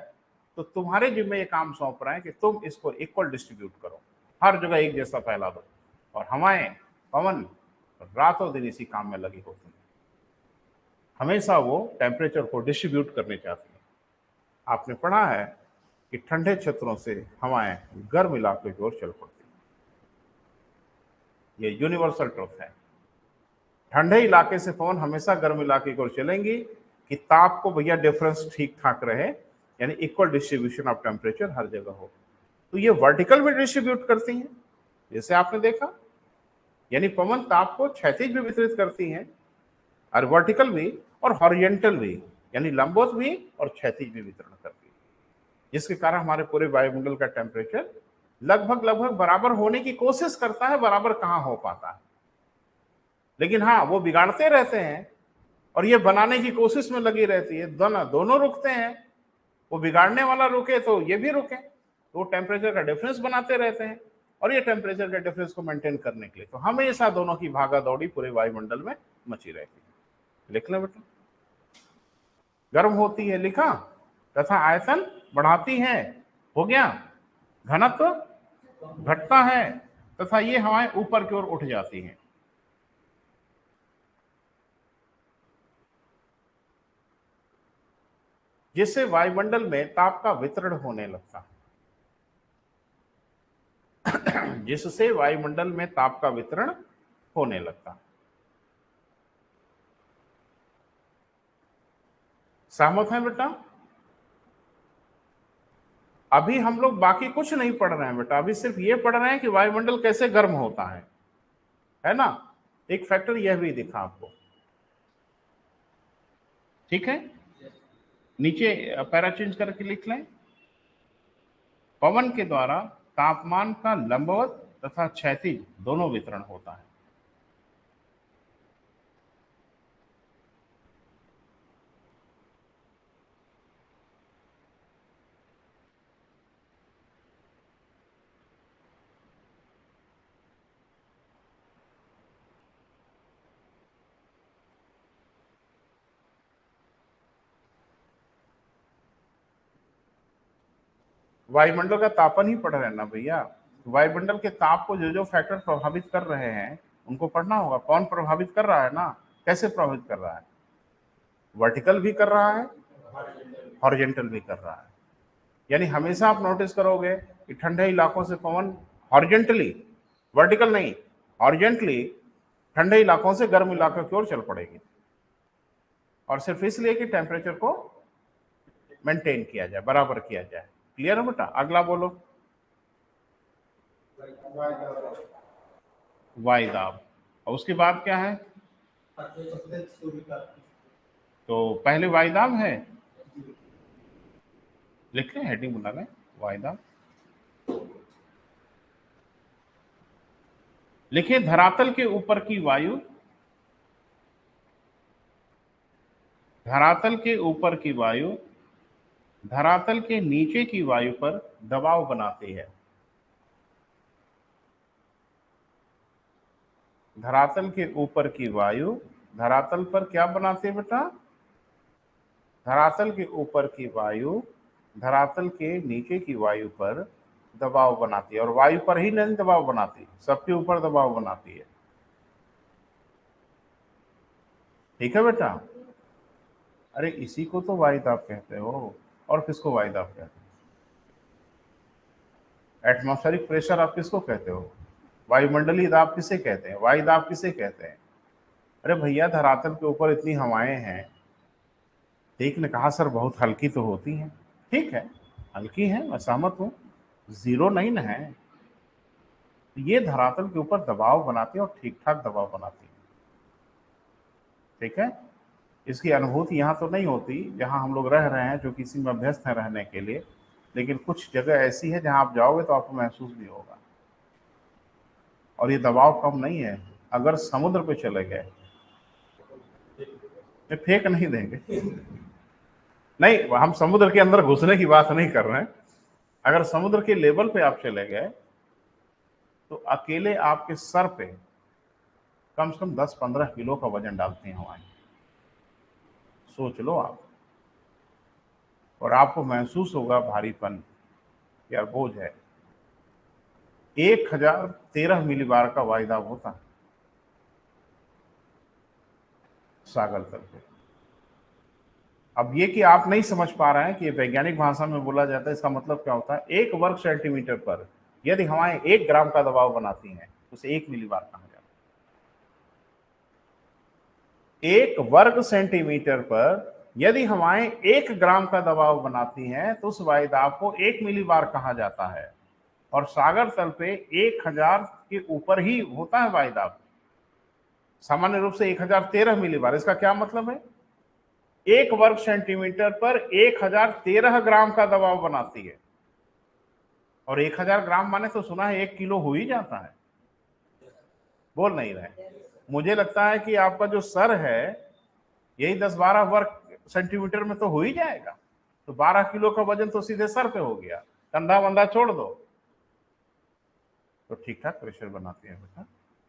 तो तुम्हारे जिम्मे ये काम सौंप रहे हैं कि तुम इसको इक्वल डिस्ट्रीब्यूट करो, हर जगह एक जैसा फैला दो। और हवाएं, पवन रातों दिन इसी काम में लगी होती है, हमेशा वो टेम्परेचर को डिस्ट्रीब्यूट करने चाहती है। आपने पढ़ा है कि ठंडे क्षेत्रों से हवाएं गर्म इलाकों की ओर चल पड़ती है, ये यूनिवर्सल ट्रुथ है। ठंडे इलाके से पवन हमेशा गर्म इलाके की ओर चलेंगी कि ताप को भैया डिफरेंस ठीक ठाक रहे, यानी इक्वल डिस्ट्रीब्यूशन ऑफ टेम्परेचर हर जगह हो। तो ये वर्टिकल में डिस्ट्रीब्यूट करती हैं, जैसे आपने देखा, यानी पवन ताप को क्षैतिज भी वितरित करती हैं, और वर्टिकल भी और हॉरिजेंटल भी, यानी लंबवत भी और क्षैतिज भी वितरण करती है, जिसके कारण हमारे पूरे वायुमंडल का टेम्परेचर लगभग लगभग बराबर होने की कोशिश करता है, बराबर कहां हो पाता है। लेकिन हाँ, वो बिगाड़ते रहते हैं और ये बनाने की कोशिश में लगी रहती है, दोनों रुकते हैं। वो बिगाड़ने वाला रुके तो ये भी रुके, तो वो टेम्परेचर का डिफरेंस बनाते रहते हैं, और ये टेम्परेचर के डिफरेंस को मेंटेन करने के लिए तो हमेशा दोनों की भागा दौड़ी पूरे वायुमंडल में मची रहती है। लिख लो बेटा, गर्म होती है लिखा, तथा आयतन बढ़ाती है, हो गया, घनत्व घटता है, तथा ये हवाएं ऊपर की ओर उठ जाती हैं। जिससे वायुमंडल में ताप का वितरण होने लगता है। जिससे वायुमंडल में ताप का वितरण होने लगता है। सहमत है बेटा? अभी हम लोग बाकी कुछ नहीं पढ़ रहे हैं बेटा, अभी सिर्फ ये पढ़ रहे हैं कि वायुमंडल कैसे गर्म होता है ना। एक फैक्टर यह भी दिखा आपको, ठीक है। नीचे पैरा चेंज करके लिख लें, पवन के द्वारा तापमान का लंबवत तथा क्षैतिज दोनों वितरण होता है। वायुमंडल का तापन ही पढ़ रहे हैं ना भैया, वायुमंडल के ताप को जो जो फैक्टर प्रभावित कर रहे हैं उनको पढ़ना होगा। कौन प्रभावित कर रहा है ना, कैसे प्रभावित कर रहा है, वर्टिकल भी कर रहा है, हॉरिजेंटल भी कर रहा है। यानी हमेशा आप नोटिस करोगे कि ठंडे इलाकों से पवन हॉरिजेंटली, वर्टिकल नहीं, हॉरिजेंटली ठंडे इलाकों से गर्म इलाकों की ओर चल पड़ेगी, और सिर्फ इसलिए कि टेम्परेचर को मेंटेन किया जाए, बराबर किया जाए। क्लियर है बेटा? अगला बोलो, वायुदाब। और उसके बाद क्या है? तो पहले वायुदाब है, लिख लें, हेडिंग बना लें, वायुदाब। लिखिए, धरातल के ऊपर की वायु, धरातल के ऊपर की वायु धरातल के नीचे की वायु पर दबाव बनाती है। धरातल के ऊपर की वायु धरातल पर क्या बनाती है बेटा? धरातल के ऊपर की वायु धरातल के नीचे की वायु पर दबाव बनाती है, और वायु पर ही नहीं दबाव बनाती, सबके ऊपर दबाव बनाती है। ठीक है बेटा? अरे इसी को तो वायुदाब कहते हो, और किसको वायुदाब कहते हो? एटमॉस्फेरिक प्रेशर आप किसको कहते हो? वायुमंडलीय दाब किसे कहते हैं? वायुदाब किसे कहते हैं? अरे भैया, धरातल के ऊपर इतनी हवाएं हैं, एक ने कहा सर बहुत हल्की तो होती हैं, ठीक है हल्की है, मैं सहमत हूं, जीरो नहीं ना है। ये धरातल के ऊपर दबाव बनाती है और ठीक ठाक दबाव बनाती है, ठीक है। इसकी अनुभूति यहाँ तो नहीं होती जहाँ हम लोग रह रहे हैं, जो किसी में अभ्यस्त है रहने के लिए, लेकिन कुछ जगह ऐसी है जहाँ आप जाओगे तो आपको महसूस भी होगा। और ये दबाव कम नहीं है, अगर समुद्र पे चले गए, ये फेंक नहीं देंगे नहीं, हम समुद्र के अंदर घुसने की बात नहीं कर रहे हैं। अगर समुद्र के लेवल पे आप चले गए तो अकेले आपके सर पे कम से कम 10-15 किलो का वजन डालते हैं हवाएं, सोच लो आप। और आपको महसूस होगा भारीपन, यार बोझ है। 1013 मिलीबार का वायुदाब होता है सागर तल पे। अब ये कि आप नहीं समझ पा रहे हैं कि ये वैज्ञानिक भाषा में बोला जाता है, इसका मतलब क्या होता है? 1 वर्ग सेंटीमीटर पर यदि हवाएं 1 ग्राम का दबाव बनाती हैं तो उसे 1 मिलीबार कहा जाता है। 1 वर्ग सेंटीमीटर पर यदि हवाएं 1 ग्राम का दबाव बनाती हैं तो उस वायुदाब को 1 मिलीबार कहा जाता है। और सागर तल पे 1000 के ऊपर ही होता है वायुदाब, सामान्य रूप से 1013 मिलीबार। इसका क्या मतलब है? 1 वर्ग सेंटीमीटर पर 1013 ग्राम का दबाव बनाती है। और 1000 ग्राम माने तो सुना है 1 किलो हो ही जाता है, बोल नहीं रहे। मुझे लगता है कि आपका जो सर है यही 10-12 वर्ग सेंटीमीटर में तो हो ही जाएगा, तो 12 किलो का वजन तो सीधे सर पे हो गया, कंधा वंधा छोड़ दो, तो ठीक ठाक प्रेशर बनाते हैं बेटा,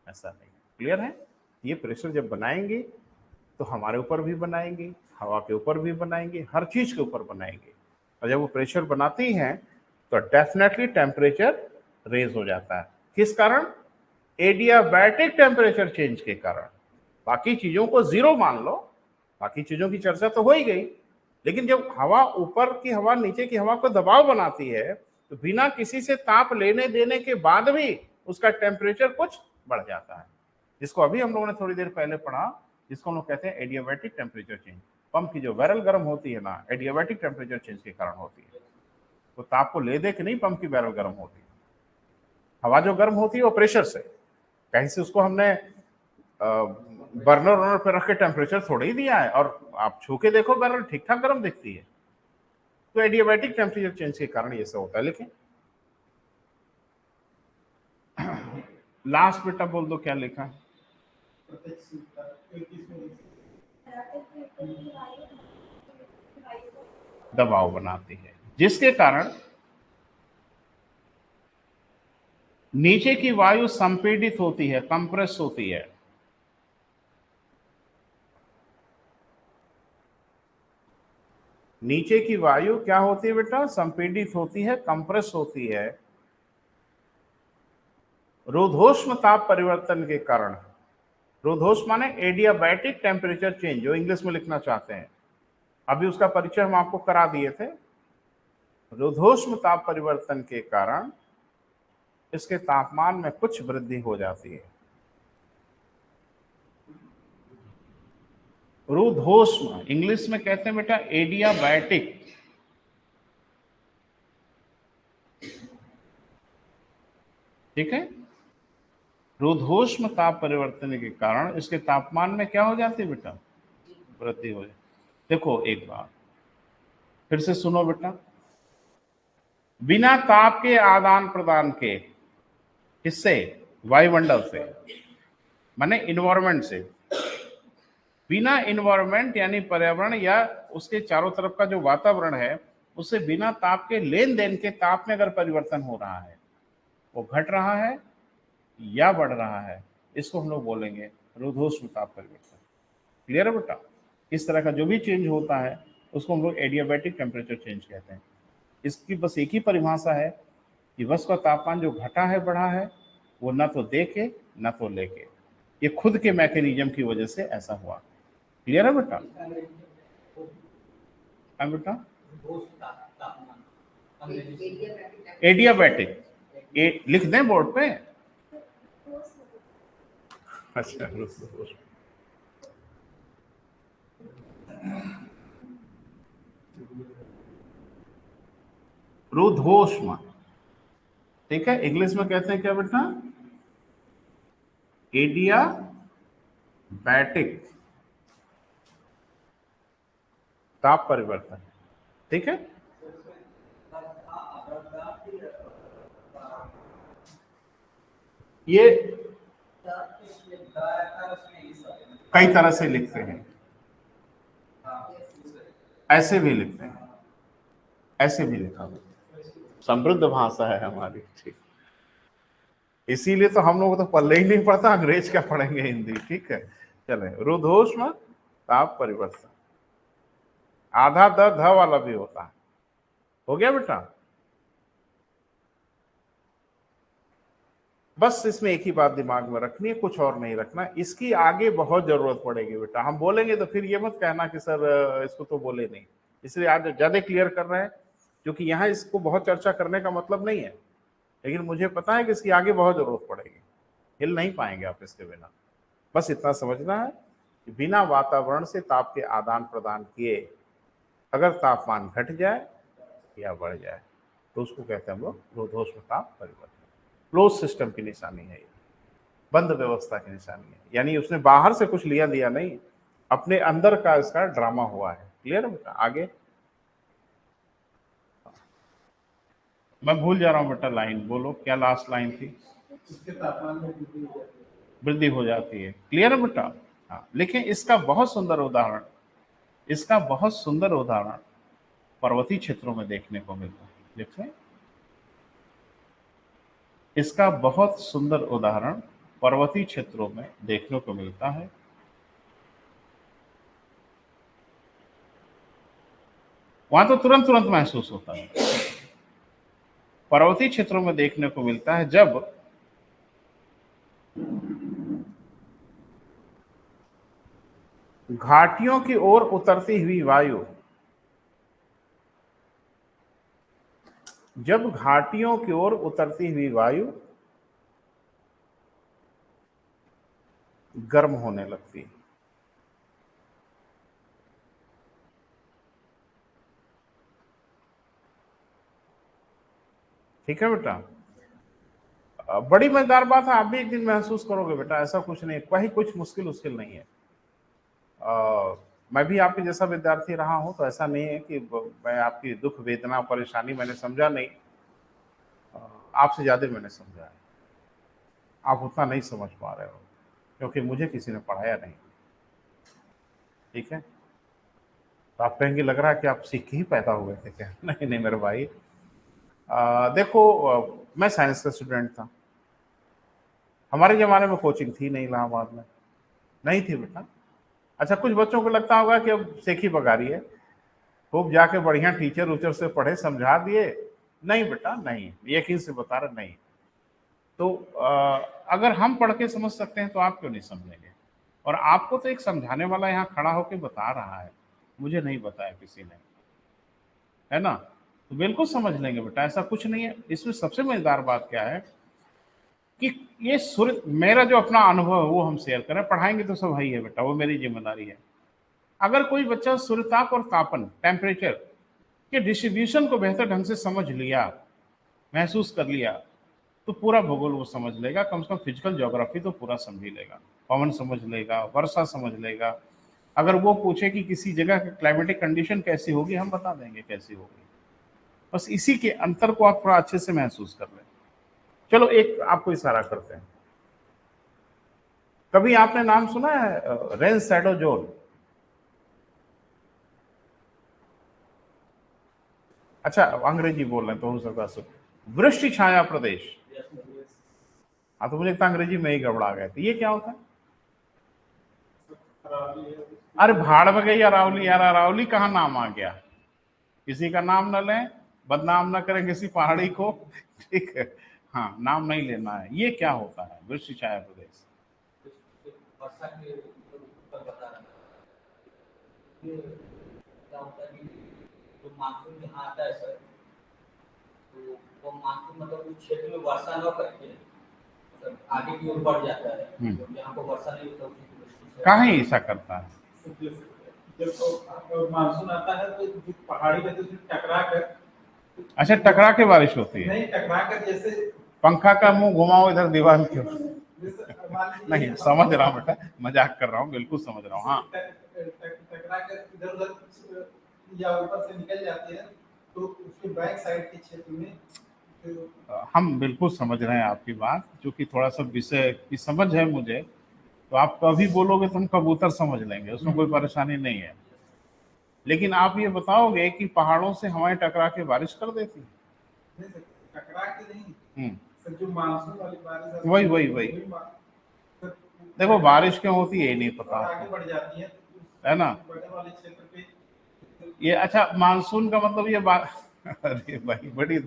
ऐसा नहीं। क्लियर है? ये प्रेशर जब बनाएंगे तो हमारे ऊपर भी बनाएंगे, हवा के ऊपर भी बनाएंगे, हर चीज के ऊपर बनाएंगे। और जब वो प्रेशर बनाती हैं तो डेफिनेटली टेम्परेचर रेज हो जाता है। किस कारण? एडियाबैटिक टेम्परेचर चेंज के कारण। बाकी चीजों को जीरो मान लो, बाकी चीजों की चर्चा तो हो ही गई, लेकिन जब हवा ऊपर की हवा नीचे की हवा को दबाव बनाती है तो बिना किसी से ताप लेने देने के बाद भी उसका टेम्परेचर कुछ बढ़ जाता है, जिसको अभी हम लोगों ने थोड़ी देर पहले पढ़ा, जिसको हम लोग कहते हैं एडियाबैटिक टेम्परेचर चेंज। पंप की जो बैरल गर्म होती है ना, एडियाबैटिक टेम्परेचर चेंज के कारण होती है। तो ताप को ले दे के नहीं पंप की बैरल गर्म होती। हवा जो गर्म होती है वो प्रेशर से, कहीं से उसको हमने बर्नर वर्नर पे रख के टेम्परेचर थोड़ा ही दिया है, और आप छू के देखो बैरल ठीक ठाक गर्म दिखती है। तो एडियाबैटिक टेम्परेचर चेंज के कारण ये सब होता है। लेकिन लास्ट बेटा बोल दो क्या लिखा है। दबाव बनाती है, जिसके कारण नीचे की वायु संपीड़ित होती है, कंप्रेस होती है। नीचे की वायु क्या होती है बेटा? संपीड़ित होती है, कंप्रेस होती है रुद्धोष्म ताप परिवर्तन के कारण। रुद्धोष्म माने एडियाबैटिक टेम्परेचर चेंज, जो इंग्लिश में लिखना चाहते हैं। अभी उसका परिचय हम आपको करा दिए थे। रुद्धोष्म ताप परिवर्तन के कारण इसके तापमान में कुछ वृद्धि हो जाती है। रुद्धोष्म इंग्लिश में कहते हैं बेटा एडियाबैटिक। ठीक है, रुद्धोष्म ताप परिवर्तन के कारण इसके तापमान में क्या हो जाती है बेटा? वृद्धि हो जाती। देखो एक बार फिर से सुनो बेटा, बिना ताप के आदान प्रदान के, किससे? वायुमंडल से, माने इन्वायरमेंट से। बिना इन्वायरमेंट यानी पर्यावरण या उसके चारों तरफ का जो वातावरण है, उससे बिना ताप के लेन देन के ताप में अगर परिवर्तन हो रहा है, वो घट रहा है या बढ़ रहा है, इसको हम लोग बोलेंगे रुद्धोष्म ताप परिवर्तन। क्लियर है बेटा? इस तरह का जो भी चेंज होता है उसको हम लोग एडियाबैटिक टेम्परेचर चेंज कहते हैं। इसकी बस एक ही परिभाषा है कि वस्तु का तापमान जो घटा है बढ़ा है, वो न तो दे के न तो लेके, ये खुद के मैकेनिज्म की वजह से ऐसा हुआ। क्लियर है बेटा? है बेटा? एडियाबैटिक लिख दें बोर्ड पे। अच्छा, रुद्धोष्म, ठीक है। इंग्लिश में कहते हैं क्या बेटा? एडियाबैटिक ताप परिवर्तन। ठीक है, ये कई तरह से लिखते हैं, ऐसे भी लिखते हैं, ऐसे भी लिखा हुआ। समृद्ध भाषा है हमारी, ठीक। इसीलिए तो हम लोग तो पल्ले ही नहीं पड़ता, अंग्रेज क्या पढ़ेंगे हिंदी। ठीक है, चले। रुद्धोष्म ताप परिवर्तन, आधा द ध वाला भी होता है। हो गया बेटा? बस इसमें एक ही बात दिमाग में रखनी है, कुछ और नहीं रखना। इसकी आगे बहुत जरूरत पड़ेगी बेटा, हम बोलेंगे तो फिर ये मत कहना कि सर इसको तो बोले नहीं। इसलिए आज ज्यादा क्लियर कर रहे हैं, क्योंकि यहाँ इसको बहुत चर्चा करने का मतलब नहीं है, लेकिन मुझे पता है कि इसकी आगे बहुत जरूरत पड़ेगी, हिल नहीं पाएंगे आप इसके बिना। बस इतना समझना है कि बिना वातावरण से ताप के आदान प्रदान किए अगर तापमान घट जाए या बढ़ जाए तो उसको कहते हैं हम लोग रुद्धोष्म ताप परिवर्तन। क्लोज सिस्टम की निशानी है ये, बंद व्यवस्था की निशानी है। यानी उसने बाहर से कुछ लिया दिया नहीं, अपने अंदर का इसका ड्रामा हुआ है। क्लियर है बेटा? आगे मैं भूल जा रहा हूं बेटा, लाइन बोलो क्या लास्ट लाइन थी? इसके तापमान में वृद्धि हो जाती है। क्लियर है बेटा? हाँ, लेकिन इसका बहुत सुंदर उदाहरण, इसका बहुत सुंदर उदाहरण पर्वतीय क्षेत्रों में देखने को मिलता है। देखें, इसका बहुत सुंदर उदाहरण पर्वतीय क्षेत्रों में देखने को मिलता है। वहां तो तुरंत तुरंत महसूस होता है। पर्वतीय क्षेत्रों में देखने को मिलता है जब घाटियों की ओर उतरती हुई वायु, जब घाटियों की ओर उतरती हुई वायु गर्म होने लगती है। ठीक है बेटा। बड़ी मजेदार बात है, आप भी एक दिन महसूस करोगे बेटा, ऐसा कुछ नहीं है, कोई कुछ मुश्किल नहीं है। मैं भी आपके जैसा विद्यार्थी रहा हूं, तो ऐसा नहीं है कि मैं आपकी दुख वेदना परेशानी मैंने समझा नहीं, आपसे ज्यादा मैंने समझा है। आप उतना नहीं समझ पा रहे हो क्योंकि मुझे किसी ने पढ़ाया नहीं। ठीक है, तो आप कहेंगे लग रहा है कि आप सीख के ही पैदा हुए थे क्या? नहीं नहीं मेरे भाई, देखो, मैं साइंस का स्टूडेंट था। हमारे जमाने में कोचिंग थी नहीं इलाहाबाद में, नहीं थी बेटा। अच्छा, कुछ बच्चों को लगता होगा कि अब सेखी बगारी है, खूब जाके बढ़िया टीचर उचर से पढ़े समझा दिए। नहीं बेटा नहीं, यकीन से बता रहे नहीं। तो अगर हम पढ़ के समझ सकते हैं तो आप क्यों नहीं समझेंगे? और आपको तो एक समझाने वाला यहाँ खड़ा होकर बता रहा है, मुझे नहीं बताया किसी ने, है ना? तो बिल्कुल समझ लेंगे बेटा, ऐसा कुछ नहीं है। इसमें सबसे मजेदार बात क्या है कि ये सूर्य, मेरा जो अपना अनुभव है वो हम शेयर करें, पढ़ाएंगे तो सब है ही है बेटा, वो मेरी जिम्मेदारी है। अगर कोई बच्चा सूर्यताप और तापन टेम्परेचर के डिस्ट्रीब्यूशन को बेहतर ढंग से समझ लिया, महसूस कर लिया, तो पूरा भूगोल वो समझ लेगा, कम से कम फिजिकल ज्योग्राफी तो पूरा समझ ही लेगा, पवन समझ लेगा, वर्षा समझ लेगा। अगर वो पूछे कि किसी जगह की क्लाइमेटिक कंडीशन कैसी होगी, हम बता देंगे कैसी होगी। बस इसी के अंतर को आप थोड़ा अच्छे से महसूस कर लें। चलो एक आपको इशारा करते हैं। कभी आपने नाम सुना है रेन शैडो जोन? अच्छा, अंग्रेजी बोल रहे हैं तो हो सकता है वृष्टि छाया प्रदेश। हाँ, तो मुझे लगता है अंग्रेजी में ही गड़बड़ा गए थे। ये क्या होता है? अरे भाड़ में गई अरावली, यार अरावली कहाँ नाम आ गया? किसी का नाम न लें, बदनाम न करें किसी पहाड़ी को। ठीक है, हाँ, नाम नहीं लेना है। ये क्या होता है वृष्टि छाया प्रदेश? वर्षा के ऊपर बता रहा था। ये क्या होता है कि जो मानसून जहाँ आता है सर, तो वो मानसून मतलब उस क्षेत्र में वर्षा न करके मतलब आगे की ओर बढ़ जाता है, तो जहाँ पर वर्षा नहीं होता उसी की वृष्टि से कहाँ ऐसा करता है? जब मानसून आता है तो जो पहाड़ी में तो टकरा कर, अच्छा, टकरा के बारिश होती है? नहीं, टकरा कर जैसे पंखा का मुंह घुमाओ इधर दीवार की ओर। नहीं, समझ रहा हूँ बेटा, मजाक कर रहा हूँ, बिल्कुल समझ रहा हूँ। हाँ, टकरा कर इधर उधर या ऊपर से निकल जाती है, तो उसके बैक साइड के क्षेत्र में हम बिल्कुल समझ रहे हैं आपकी बात, जो कि थोड़ा सा विषय की समझ है मुझे। तो आप कभी बोलोगे तो हम कबूतर समझ लेंगे, उसमें कोई परेशानी नहीं है। लेकिन आप ये बताओगे कि पहाड़ों से हवाएं टकरा के बारिश कर देती है? टकरा के नहीं, जो मानसून वाली बारिश वही देखो, बारिश क्यों होती है ये नहीं पता, आगे बढ़ जाती है ना? बड़े वाले क्षेत्र पे ये अच्छा, मानसून का मतलब ये अरे भाई, बड़ी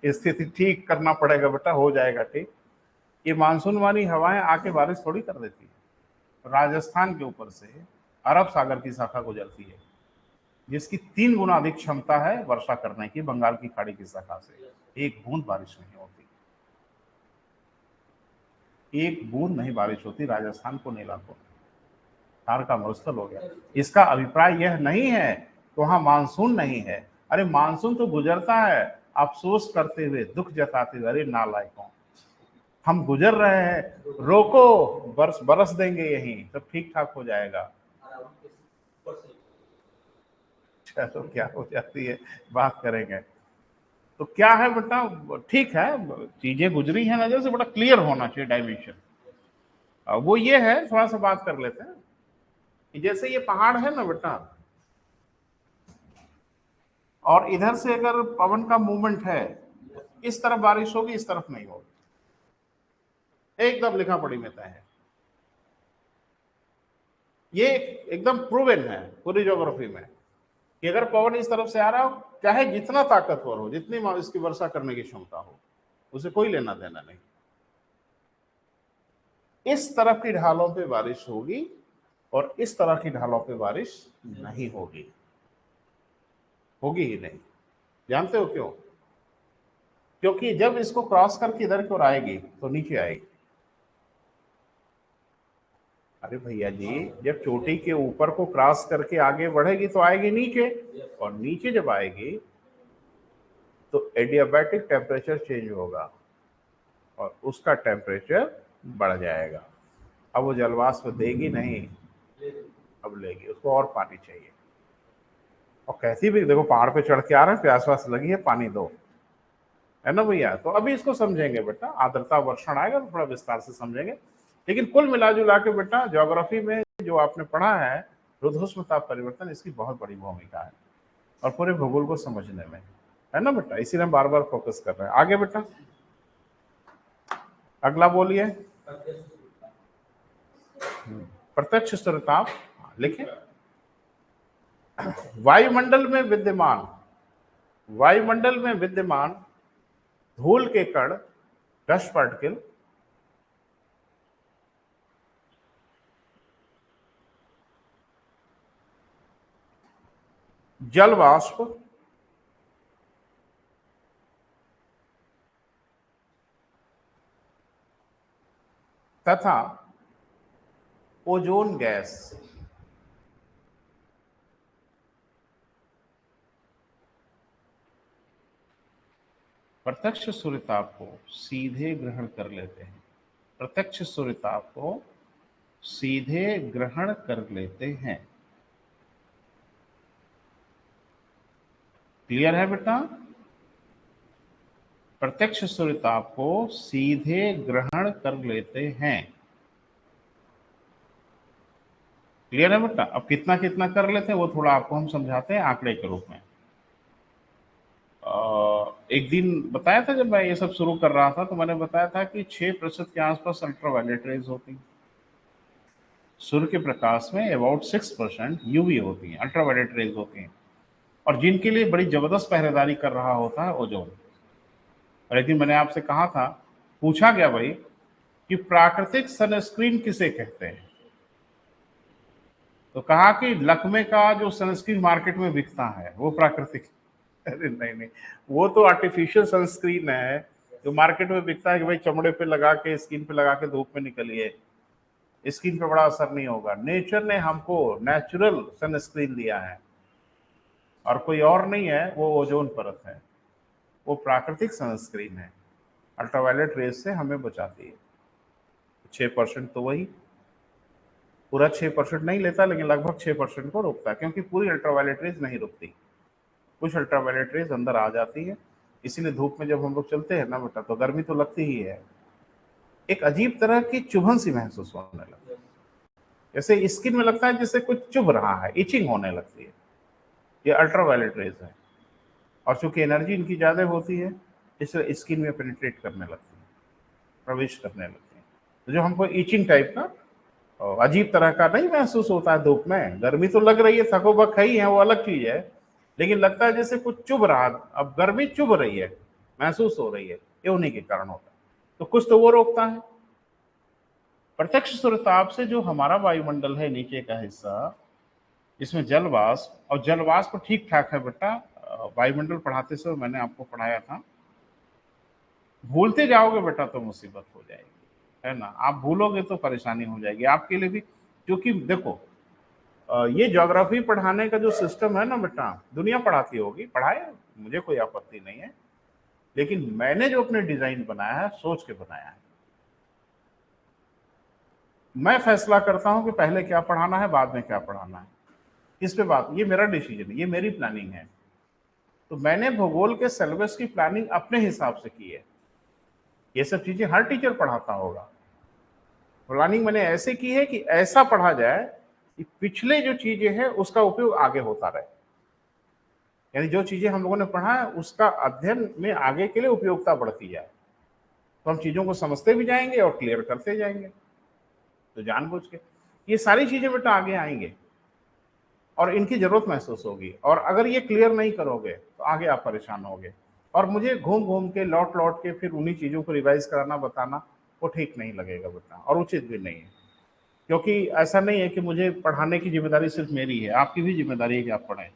स्थिति ठीक करना पड़ेगा बेटा, हो जाएगा ठीक। ये मानसून वाली हवाएं आके बारिश थोड़ी कर देती है। राजस्थान के ऊपर से अरब सागर की शाखा गुजरती है, जिसकी 3 गुना अधिक क्षमता है वर्षा करने की, बंगाल की खाड़ी की शाखा से एक बूंद बारिश नहीं होती, एक बूंद नहीं बारिश होती राजस्थान को इलाकों में। थार का मरुस्थल हो गया। इसका अभिप्राय यह नहीं है कि वहां मानसून नहीं है। अरे मानसून तो गुजरता है, अफसोस करते हुए, दुख जताते हुए, अरे नालायकों, हम गुजर रहे हैं, रोको, बरस बरस देंगे, यहीं सब ठीक ठाक हो जाएगा। चलो क्या हो जाती है बात करेंगे। तो क्या है बेटा, ठीक है, चीजें गुजरी हैं नजर से, बड़ा क्लियर होना चाहिए डायमेंशन। वो ये है, थोड़ा सा बात कर लेते हैं कि जैसे ये पहाड़ है ना बेटा, और इधर से अगर पवन का मूवमेंट है, इस तरफ बारिश होगी, इस तरफ नहीं होगी, एकदम लिखा पढ़ी में तय है। ये एकदम प्रूवन है पूरी ज्योग्राफी में कि अगर पवन इस तरफ से आ रहा हो, चाहे जितना ताकतवर हो, जितनी इसकी वर्षा करने की क्षमता हो, उसे कोई लेना देना नहीं। इस तरफ की ढालों पे बारिश होगी और इस तरह की ढालों पे बारिश नहीं होगी, होगी ही नहीं। जानते हो क्यों? क्योंकि जब इसको क्रॉस करके इधर की ओर आएगी तो नीचे आएगी। अरे भैया जी, जब चोटी के ऊपर को क्रॉस करके आगे बढ़ेगी तो आएगी नीचे, और नीचे जब आएगी तो एडियाबैटिक टेम्परेचर चेंज होगा और उसका टेम्परेचर बढ़ जाएगा। अब वो जलवाष्प देगी नहीं, अब लेगी, उसको और पानी चाहिए। और कहती भी देखो पहाड़ पे चढ़ के आ रहे हैं, प्यास व्यास लगी है, पानी दो, है ना भैया। तो अभी इसको समझेंगे बेटा, आर्द्रता वर्षण आएगा तो थोड़ा विस्तार से समझेंगे। लेकिन कुल मिला जुला के बेटा ज्योग्राफी में जो आपने पढ़ा है रुद्धोष्मताप परिवर्तन, इसकी बहुत बड़ी भूमिका है और पूरे भूगोल को समझने में, है ना बेटा। इसीलिए हम बार बार फोकस कर रहे हैं। आगे बेटा अगला बोलिए। प्रत्यक्ष सूर्यताप लिखें। वायुमंडल में विद्यमान धूल के कण, डस्ट पार्टिकल, जल वाष्प, तथा ओजोन गैस प्रत्यक्ष सूर्यताप को सीधे ग्रहण कर लेते हैं। प्रत्यक्ष सूर्यताप को सीधे ग्रहण कर लेते हैं। क्लियर है बेटा? प्रत्यक्ष सूर्यताप को सीधे ग्रहण कर लेते हैं। क्लियर है बेटा? अब कितना कितना कर लेते हैं वो थोड़ा आपको हम समझाते हैं आंकड़े के रूप में। एक दिन बताया था जब मैं ये सब शुरू कर रहा था तो मैंने बताया था कि 6% के आसपास अल्ट्रावायलेट रेज होती हैं। सूर्य के प्रकाश में अबाउट 6% यूवी होती हैं, अल्ट्रावायलेट रेज होती हैं, और जिनके लिए बड़ी जबरदस्त पहरेदारी कर रहा होता है ओजोन। और एक दिन मैंने आपसे कहा था, पूछा गया भाई कि प्राकृतिक सनस्क्रीन किसे कहते हैं, तो कहा कि लक्मे का जो सनस्क्रीन मार्केट में बिकता है वो प्राकृतिक। अरे नहीं नहीं, वो तो आर्टिफिशियल सनस्क्रीन है जो मार्केट में बिकता है कि भाई चमड़े पे लगा के, स्किन पे लगा के धूप में निकलिए, स्किन पे बड़ा असर नहीं होगा। नेचर ने हमको नेचुरल सनस्क्रीन दिया है और कोई और नहीं है, वो ओजोन परत है, वो प्राकृतिक सनस्क्रीन है, अल्ट्रावायलेट रेज से हमें बचाती है। 6% तो वही, पूरा 6% नहीं लेता लेकिन लगभग 6% को रोकता है, क्योंकि पूरी अल्ट्रावायलेट रेज नहीं रुकती, कुछ अल्ट्रावायलेट रेज अंदर आ जाती है। इसीलिए धूप में जब हम लोग चलते हैं ना बेटा तो गर्मी तो लगती ही है, एक अजीब तरह की चुभन सी महसूस होने लगती है, जैसे स्किन में लगता है जैसे कुछ चुभ रहा है, इचिंग होने लगती है। ये अल्ट्रावायलेट रेज है, और चूंकि एनर्जी इनकी ज़्यादा होती है इसलिए स्किन में पेनिट्रेट करने लगती है, प्रवेश करने लगती है। तो जो हमको इचिंग टाइप का और अजीब तरह का नहीं महसूस होता है धूप में, गर्मी तो लग रही है, थकोबक है ही है, वो अलग चीज है, लेकिन लगता है जैसे कुछ चुभ रहा, अब गर्मी चुभ रही है, महसूस हो रही है, ये उन्हीं के कारण होता है। तो कुछ तो वो रोकता है। प्रत्यक्ष सूर्यताप से जो हमारा वायुमंडल है नीचे का हिस्सा, इसमें जल वाष्प, और जल वाष्प ठीक ठाक है बेटा, वायुमंडल पढ़ाते समय मैंने आपको पढ़ाया था। भूलते जाओगे बेटा तो मुसीबत हो जाएगी, है ना। आप भूलोगे तो परेशानी हो जाएगी आपके लिए भी, क्योंकि देखो ये ज्योग्राफी पढ़ाने का जो सिस्टम है ना बेटा, दुनिया पढ़ाती होगी, पढ़ाए, मुझे कोई आपत्ति नहीं है, लेकिन मैंने जो अपने डिजाइन बनाया है सोच के बनाया है। मैं फैसला करता हूं कि पहले क्या पढ़ाना है, बाद में क्या पढ़ाना है, इस पे बात, ये मेरा डिसीजन है, ये मेरी प्लानिंग है। तो मैंने भूगोल के सिलेबस की प्लानिंग अपने हिसाब से की है। ये सब चीजें हर टीचर पढ़ाता होगा, प्लानिंग मैंने ऐसे की है कि ऐसा पढ़ा जाए कि पिछले जो चीजें हैं उसका उपयोग आगे होता रहे, यानी जो चीजें हम लोगों ने पढ़ा है उसका अध्ययन में आगे के लिए उपयोगिता बढ़ती जाए, तो हम चीजों को समझते भी जाएंगे और क्लियर करते जाएंगे। तो जानबूझ के ये सारी चीजें बेटा आगे आएंगे और इनकी जरूरत महसूस होगी, और अगर ये क्लियर नहीं करोगे तो आगे आप परेशान होगे, और मुझे घूम घूम के लौट लौट के फिर उन्हीं चीजों को रिवाइज कराना, बताना, वो ठीक नहीं लगेगा बेटा, और उचित भी नहीं है। क्योंकि ऐसा नहीं है कि मुझे पढ़ाने की जिम्मेदारी सिर्फ मेरी है, आपकी भी जिम्मेदारी है कि आप पढ़ें,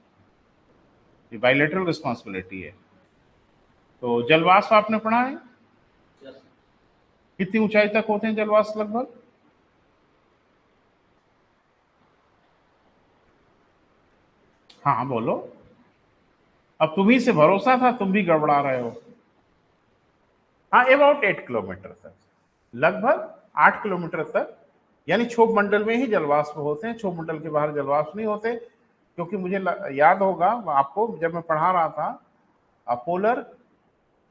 ये बायलेटरल रिस्पॉन्सिबिलिटी है। तो जलवाष्प आपने पढ़ा है, कितनी ऊंचाई तक होते हैं जलवाष्प लगभग? हाँ बोलो, अब तुम्ही से भरोसा था, तुम भी गड़बड़ा रहे हो। हाँ, अबाउट 8 किलोमीटर तक, लगभग 8 किलोमीटर तक, यानी क्षोभ मंडल में ही जलवाष्प होते हैं, क्षोभ मंडल के बाहर जलवाष्प नहीं होते। क्योंकि मुझे याद होगा आपको, जब मैं पढ़ा रहा था पोलर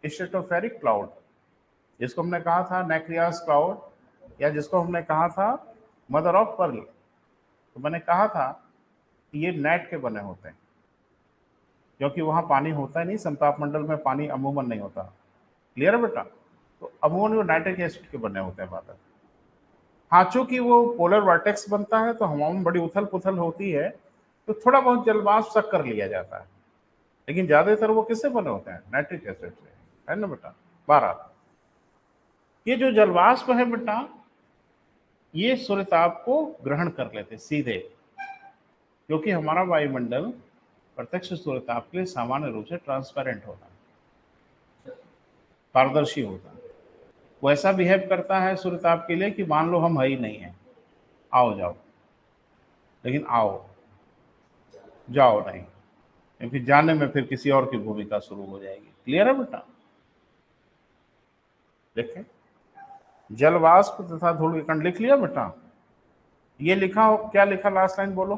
स्ट्रेटोस्फेरिक क्लाउड, जिसको हमने कहा था नेक्रियास क्लाउड, या जिसको हमने कहा था मदर ऑफ पर्ल, तो मैंने कहा था कि ये नेट के बने होते हैं, क्योंकि वहां पानी होता ही नहीं, समताप मंडल में पानी अमूमन नहीं होता। क्लियर है बेटा? तो अमूमन वो नाइट्रिक एसिड के बने होते हैं बादल। हाँ, चूंकि वो पोलर वर्टेक्स बनता है तो हवा में बड़ी उथल पुथल होती है, तो थोड़ा बहुत जलवाष्प सक कर लिया जाता है, लेकिन ज्यादातर वो किससे बने होते हैं? नाइट्रिक एसिड से, है ना बेटा? 12 ये जो जलवाष्प है बेटा, ये सूर्यताप को ग्रहण कर लेते सीधे, क्योंकि हमारा वायुमंडल प्रत्यक्ष सूर्यताप के लिए सामान्य रूप से ट्रांसपेरेंट होता है, पारदर्शी होता है। वो ऐसा बिहेव करता है सूर्यताप के लिए कि मान लो हम है ही नहीं है, आओ जाओ, लेकिन आओ जाओ नहीं, क्योंकि जाने में फिर किसी और की भूमिका शुरू हो जाएगी। क्लियर है बेटा? देखें, जलवाष्प तथा धूल के कण लिख लिया बेटा? ये लिखा हो, क्या लिखा लास्ट लाइन बोलो?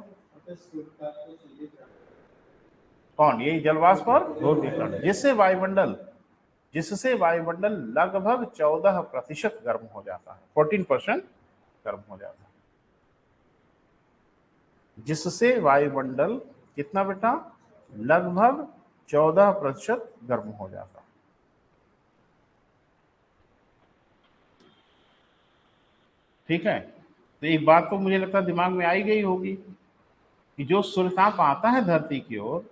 कौन? यही जलवाष्प और धूल के कण, जिससे वायुमंडल लगभग 14% गर्म हो जाता है, 14% गर्म हो जाता है। जिससे वायुमंडल कितना बेटा? लगभग 14% गर्म हो जाता है। ठीक है, तो एक बात तो मुझे लगता है दिमाग में आई गई होगी कि जो सूर्यताप आता है धरती की ओर,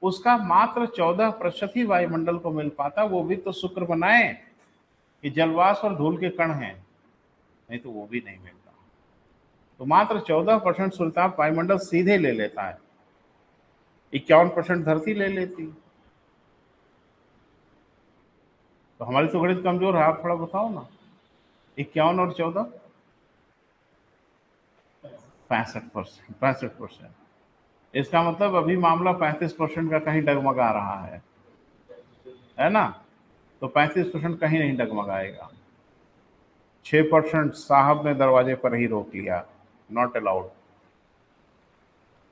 उसका मात्र 14% ही वायुमंडल को मिल पाता, वो भी तो शुक्र बनाए कि जलवाष्प और धूल के कण हैं, नहीं तो वो भी नहीं मिलता। तो मात्र 14% सूर्यताप वायुमंडल सीधे ले लेता है, 51% धरती ले लेती। तो हमारी तो गणित कमजोर है, आप थोड़ा बताओ ना। 51 और 14 65%। इसका मतलब अभी मामला 35% का कहीं डगमगा रहा है ना? तो 35% कहीं नहीं डगमगाएगा। 6% साहब ने दरवाजे पर ही रोक लिया, नॉट अलाउड।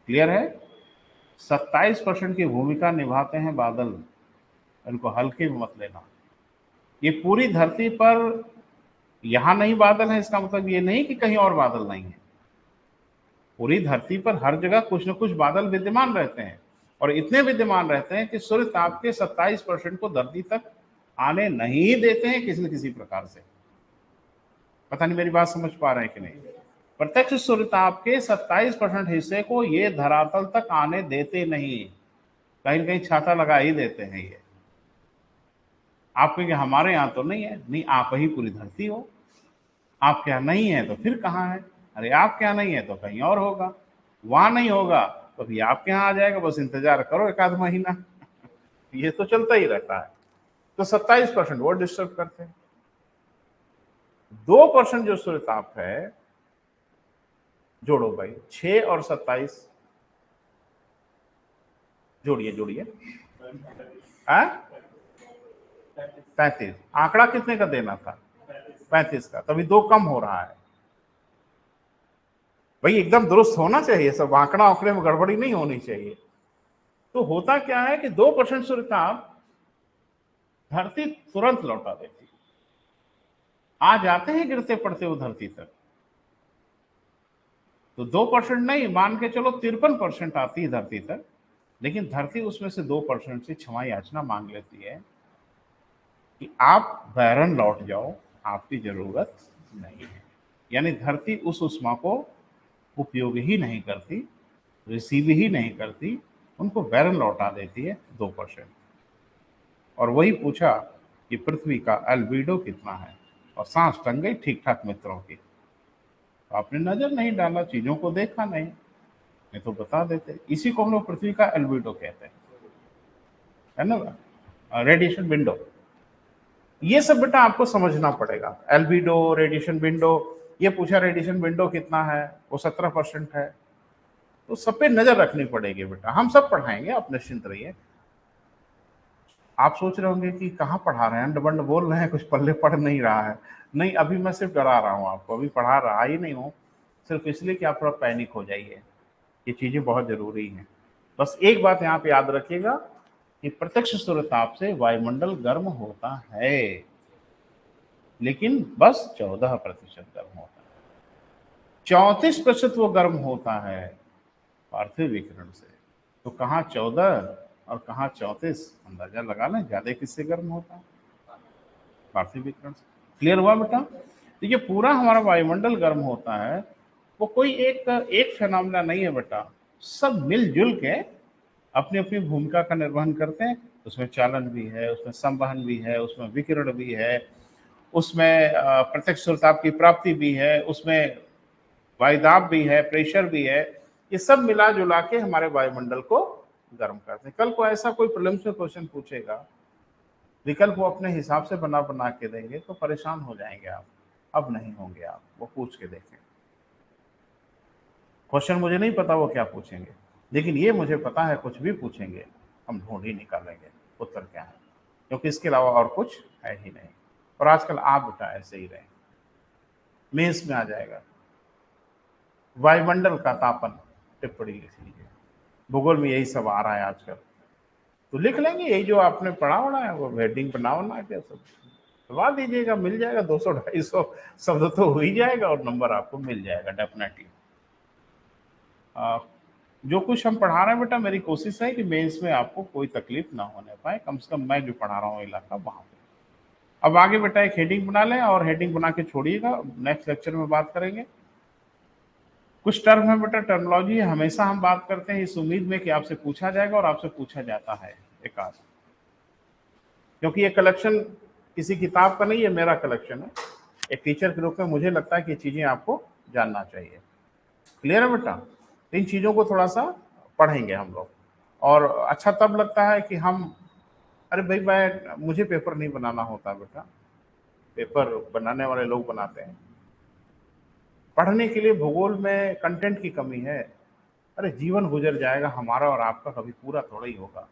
क्लियर है? 27% की भूमिका निभाते हैं बादल, इनको हल्के में मत लेना। ये पूरी धरती पर यहां नहीं बादल है, इसका मतलब ये नहीं कि कहीं और बादल नहीं है। पूरी धरती पर हर जगह कुछ न कुछ बादल विद्यमान रहते हैं, और इतने विद्यमान रहते हैं कि सूर्य ताप के 27% को धरती तक आने नहीं देते हैं किसी न किसी प्रकार से। पता नहीं मेरी बात समझ पा रहे हैं कि नहीं? प्रत्यक्ष सूर्यताप के 27% हिस्से को ये धरातल तक आने देते नहीं, कहीं कहीं छाता लगा ही देते हैं ये। आप कहेंगे हमारे यहाँ तो नहीं है, नहीं, आप ही पूरी धरती हो। आपके यहाँ नहीं है तो फिर कहाँ है? अरे आपके यहाँ नहीं है तो कहीं और होगा, वहां नहीं होगा तो भी आपके यहाँ आ जाएगा, बस इंतजार करो एक आध महीना। ये तो चलता ही रहता है। तो 27% वो डिस्टर्ब करते हैं। 2% जो सूर्यताप है, जोड़ो भाई, 6 और 27 जोड़िए 35। आंकड़ा कितने का देना था? 35 का, तभी 2 कम हो रहा है भाई। एकदम दुरुस्त होना चाहिए सब, आंकड़ा आंकड़े में गड़बड़ी नहीं होनी चाहिए। तो होता क्या है कि 2% सूर्यताप धरती तुरंत लौटा देती, आ जाते हैं गिरते पड़ते वो धरती तक। तो 2% नहीं, मान के चलो 53% आती है धरती तक, लेकिन धरती उसमें से 2% से क्षमा याचना मांग लेती है कि आप बैरन लौट जाओ, आपकी जरूरत नहीं है। यानी धरती उस उष्मा को उपयोग ही नहीं करती, रिसीव ही नहीं करती, उनको बैरन लौटा देती है 2%। और वही पूछा कि पृथ्वी का एल्बिडो कितना है, और सांस टंग गई ठीक ठाक मित्रों की। तो आपने नजर नहीं डाला, चीजों को देखा नहीं तो बता देते। इसी को हम लोग पृथ्वी का एल्बिडो कहते हैं, है ना? रेडिएशन विंडो, ये सब बेटा आपको समझना पड़ेगा। एल्बिडो, रेडिएशन विंडो, ये पूछा रेडिएशन विंडो कितना है, वो 17% है। तो सब पे नजर रखनी पड़ेगी बेटा, हम सब पढ़ाएंगे, आप निश्चिंत रहिए। आप सोच रहे होंगे कि कहाँ पढ़ा रहे हैं, अंड बंड बोल रहे हैं, कुछ पल्ले पढ़ नहीं रहा है। नहीं, अभी मैं सिर्फ डरा रहा हूँ आपको, अभी पढ़ा रहा ही नहीं हूँ, सिर्फ इसलिए कि आप थोड़ा पैनिक हो जाइए। ये चीज़ें बहुत ज़रूरी हैं। बस एक बात यहाँ पे याद रखिएगा कि प्रत्यक्ष सूर्यताप से वायुमंडल गर्म होता है, लेकिन बस 14% गर्म होता है। 34% वो गर्म होता है पार्थिव विकिरण से। तो कहाँ 14 और कहाँ 34, अंदाजा लगा लें ज्यादा किससे गर्म होता है, पार्थिव विकिरण से। क्लियर हुआ बेटा? तो ये पूरा हमारा वायुमंडल गर्म होता है, वो कोई एक फेनोमेना नहीं है बेटा, सब मिलजुल के अपनी अपनी भूमिका का निर्वहन करते हैं। उसमें चालन भी है, उसमें संवहन भी है, उसमें विकिरण भी है, उसमें प्रत्यक्ष सूर्यताप की प्राप्ति भी है, उसमें वायुदाब भी है, प्रेशर भी है। ये सब मिला जुला के हमारे वायुमंडल को गर्म करते हैं। कल को ऐसा कोई प्रीलिम्स में क्वेश्चन पूछेगा, विकल्प वो अपने हिसाब से बना बना के देंगे तो परेशान हो जाएंगे आप। अब नहीं होंगे आप, वो पूछ के देखें। क्वेश्चन मुझे नहीं पता वो क्या पूछेंगे, लेकिन ये मुझे पता है कुछ भी पूछेंगे हम ढूंढ ही निकालेंगे उत्तर क्या है, क्योंकि इसके अलावा और कुछ है ही नहीं। और आजकल आप बेटा ऐसे ही रहे, मेंस में आ जाएगा वायुमंडल का तापन, टिप्पणी लिख लीजिए। भूगोल में यही सब आ रहा है आजकल, तो लिख लेंगे यही जो आपने पढ़ा होना है, वो हेडिंग बनाओ ना के सब करवा दीजिएगा, मिल जाएगा। 200-250 शब्द तो हो ही जाएगा और नंबर आपको मिल जाएगा डेफिनेटली। जो कुछ हम पढ़ा रहे हैं बेटा, मेरी कोशिश है कि मेंस में आपको कोई तकलीफ ना होने पाए, कम से कम मैं जो पढ़ा रहा हूँ इलाका वहां पे। अब आगे बेटा एक हेडिंग बना लें, और हेडिंग बना के छोड़िएगा, नेक्स्ट लेक्चर में बात करेंगे। कुछ टर्म है बेटा, टर्मिनोलॉजी हमेशा हम बात करते हैं इस उम्मीद में कि आपसे पूछा जाएगा, और आपसे पूछा जाता है एक आध, क्योंकि ये कलेक्शन किसी किताब का नहीं है, मेरा कलेक्शन है। एक टीचर के रूप में मुझे लगता है कि ये चीजें आपको जानना चाहिए। क्लियर है बेटा? इन चीजों को थोड़ा सा पढ़ेंगे हम लोग, और अच्छा तब लगता है कि हम, अरे भाई मुझे पेपर नहीं बनाना होता बेटा, पेपर बनाने वाले लोग बनाते हैं। पढ़ने के लिए भूगोल में कंटेंट की कमी है। अरे जीवन गुजर जाएगा हमारा और आपका, कभी पूरा थोड़ा ही होगा।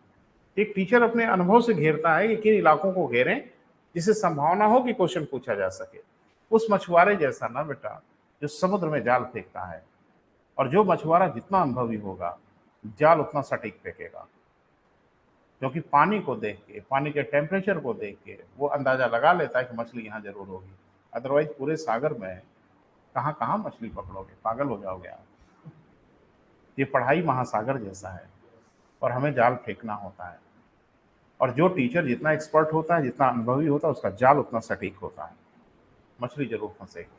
एक टीचर अपने अनुभव से घेरता है कि किन इलाकों को घेरें जिससे संभावना हो कि क्वेश्चन पूछा जा सके। उस मछुआरे जैसा ना बेटा जो समुद्र में जाल फेंकता है, और जो मछुआरा जितना अनुभवी होगा जाल उतना सटीक फेंकेगा, क्योंकि पानी को देख के, पानी के टेम्परेचर को देख के वो अंदाजा लगा लेता है कि मछली यहाँ जरूर होगी। अदरवाइज पूरे सागर में कहाँ कहाँ मछली पकड़ोगे, पागल हो जाओगे आप। ये पढ़ाई महासागर जैसा है, और हमें जाल फेंकना होता है, और जो टीचर जितना एक्सपर्ट होता है, जितना अनुभवी होता है, उसका जाल उतना सटीक होता है, मछली जरूर फंसेगी।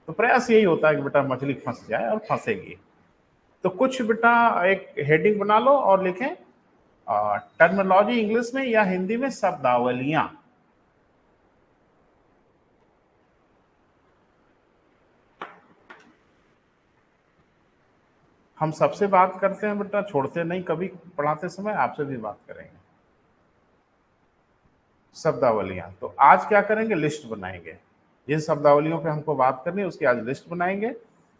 तो प्रयास यही होता है कि बेटा मछली फंस जाए, और फंसेगी। तो कुछ बेटा एक हेडिंग बना लो और लिखें टर्मिनोलॉजी इंग्लिश में या हिंदी में शब्दावलियां। हम सबसे बात करते हैं बेटा, छोड़ते नहीं कभी, पढ़ाते समय आपसे भी बात करेंगे। शब्दावलियां, तो आज क्या करेंगे, लिस्ट बनाएंगे। जिन शब्दावलियों पे हमको बात करनी है उसकी आज लिस्ट बनाएंगे,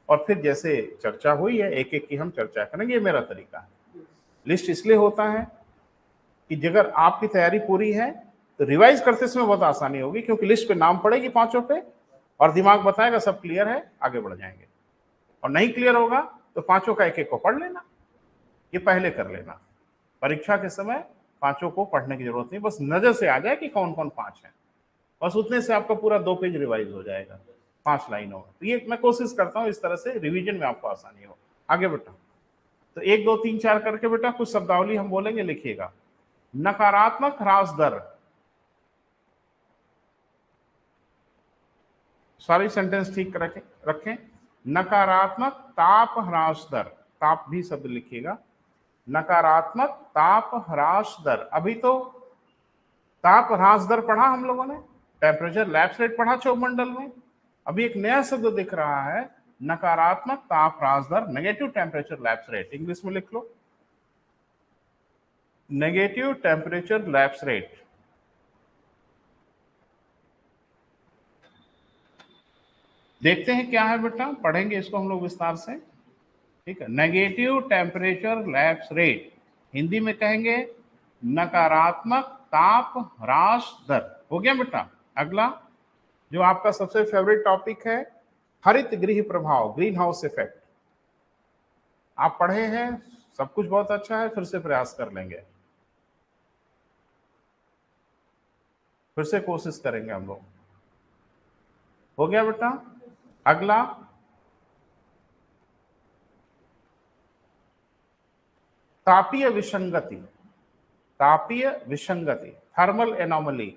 और फिर जैसे चर्चा हुई है एक एक की हम चर्चा करेंगे। ये मेरा तरीका है। लिस्ट इसलिए होता है कि अगर आपकी तैयारी पूरी है तो रिवाइज करते समय बहुत आसानी होगी, क्योंकि लिस्ट पे नाम पड़ेगी पांचों पे, और दिमाग बताएगा सब क्लियर है, आगे बढ़ जाएंगे। और नहीं क्लियर होगा तो पांचों का एक एक को पढ़ लेना, ये पहले कर लेना। परीक्षा के समय पांचों को पढ़ने की जरूरत नहीं, बस नजर से आ जाए कि कौन कौन पांच है, बस उतने से आपका पूरा 2 पेज रिवाइज हो जाएगा 5 लाइनों में। तो ये मैं कोशिश करता हूँ इस तरह से रिवीजन में आपको आसानी हो। आगे बेटा, तो 1 2 3 4 करके बेटा कुछ शब्दावली हम बोलेंगे, लिखिएगा। नकारात्मक ह्रास दर, सारी सेंटेंस ठीक रखें। नकारात्मक ताप ह्रास दर, ताप भी शब्द लिखिएगा। नकारात्मक ताप ह्रास दर, अभी तो ताप ह्रास दर पढ़ा हम लोगों ने, टेम्परेचर लैप्स रेट पढ़ा चौमंडल में। अभी एक नया शब्द दिख रहा है, नकारात्मक ताप ह्रास दर, negative temperature lapse rate. English में लिख लो, नेगेटिव टेम्परेचर लैप्स रेट। देखते हैं क्या है बेटा, पढ़ेंगे इसको हम लोग विस्तार से, ठीक है। Negative temperature lapse rate, Hindi में कहेंगे नकारात्मक ताप ह्रास दर। हो गया बेटा। अगला जो आपका सबसे फेवरेट टॉपिक है, हरित गृह प्रभाव, ग्रीन हाउस इफेक्ट। आप पढ़े हैं, सब कुछ बहुत अच्छा है, फिर से प्रयास कर लेंगे, फिर से कोशिश करेंगे हम लोग। हो गया बेटा। अगला तापीय विसंगति, तापीय विसंगति, थर्मल एनोमली।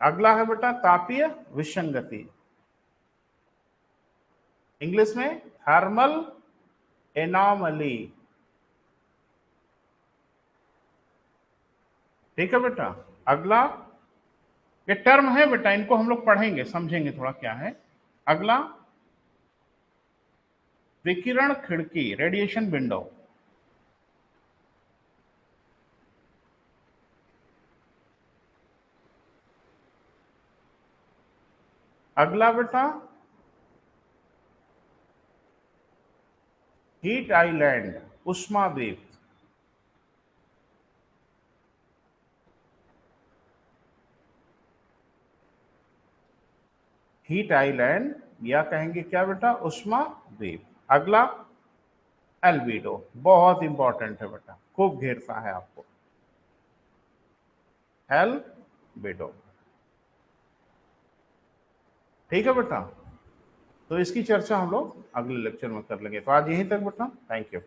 अगला है बेटा तापीय विसंगति, इंग्लिश में थर्मल एनोमली। ठीक है बेटा। अगला ये टर्म है बेटा, इनको हम लोग पढ़ेंगे, समझेंगे थोड़ा क्या है। अगला विकिरण खिड़की, रेडिएशन विंडो। अगला बेटा हीट आइलैंड, उष्माद्वीप। हीट आइलैंड या कहेंगे क्या बेटा, उष्माद्वीप। अगला एल्बिडो, बहुत इंपॉर्टेंट है बेटा, खूब घेरता है आपको, एल्बिडो। ठीक है बेटा। तो इसकी चर्चा हम लोग अगले लेक्चर में कर लेंगे। तो आज यहीं तक बेटा, थैंक यू।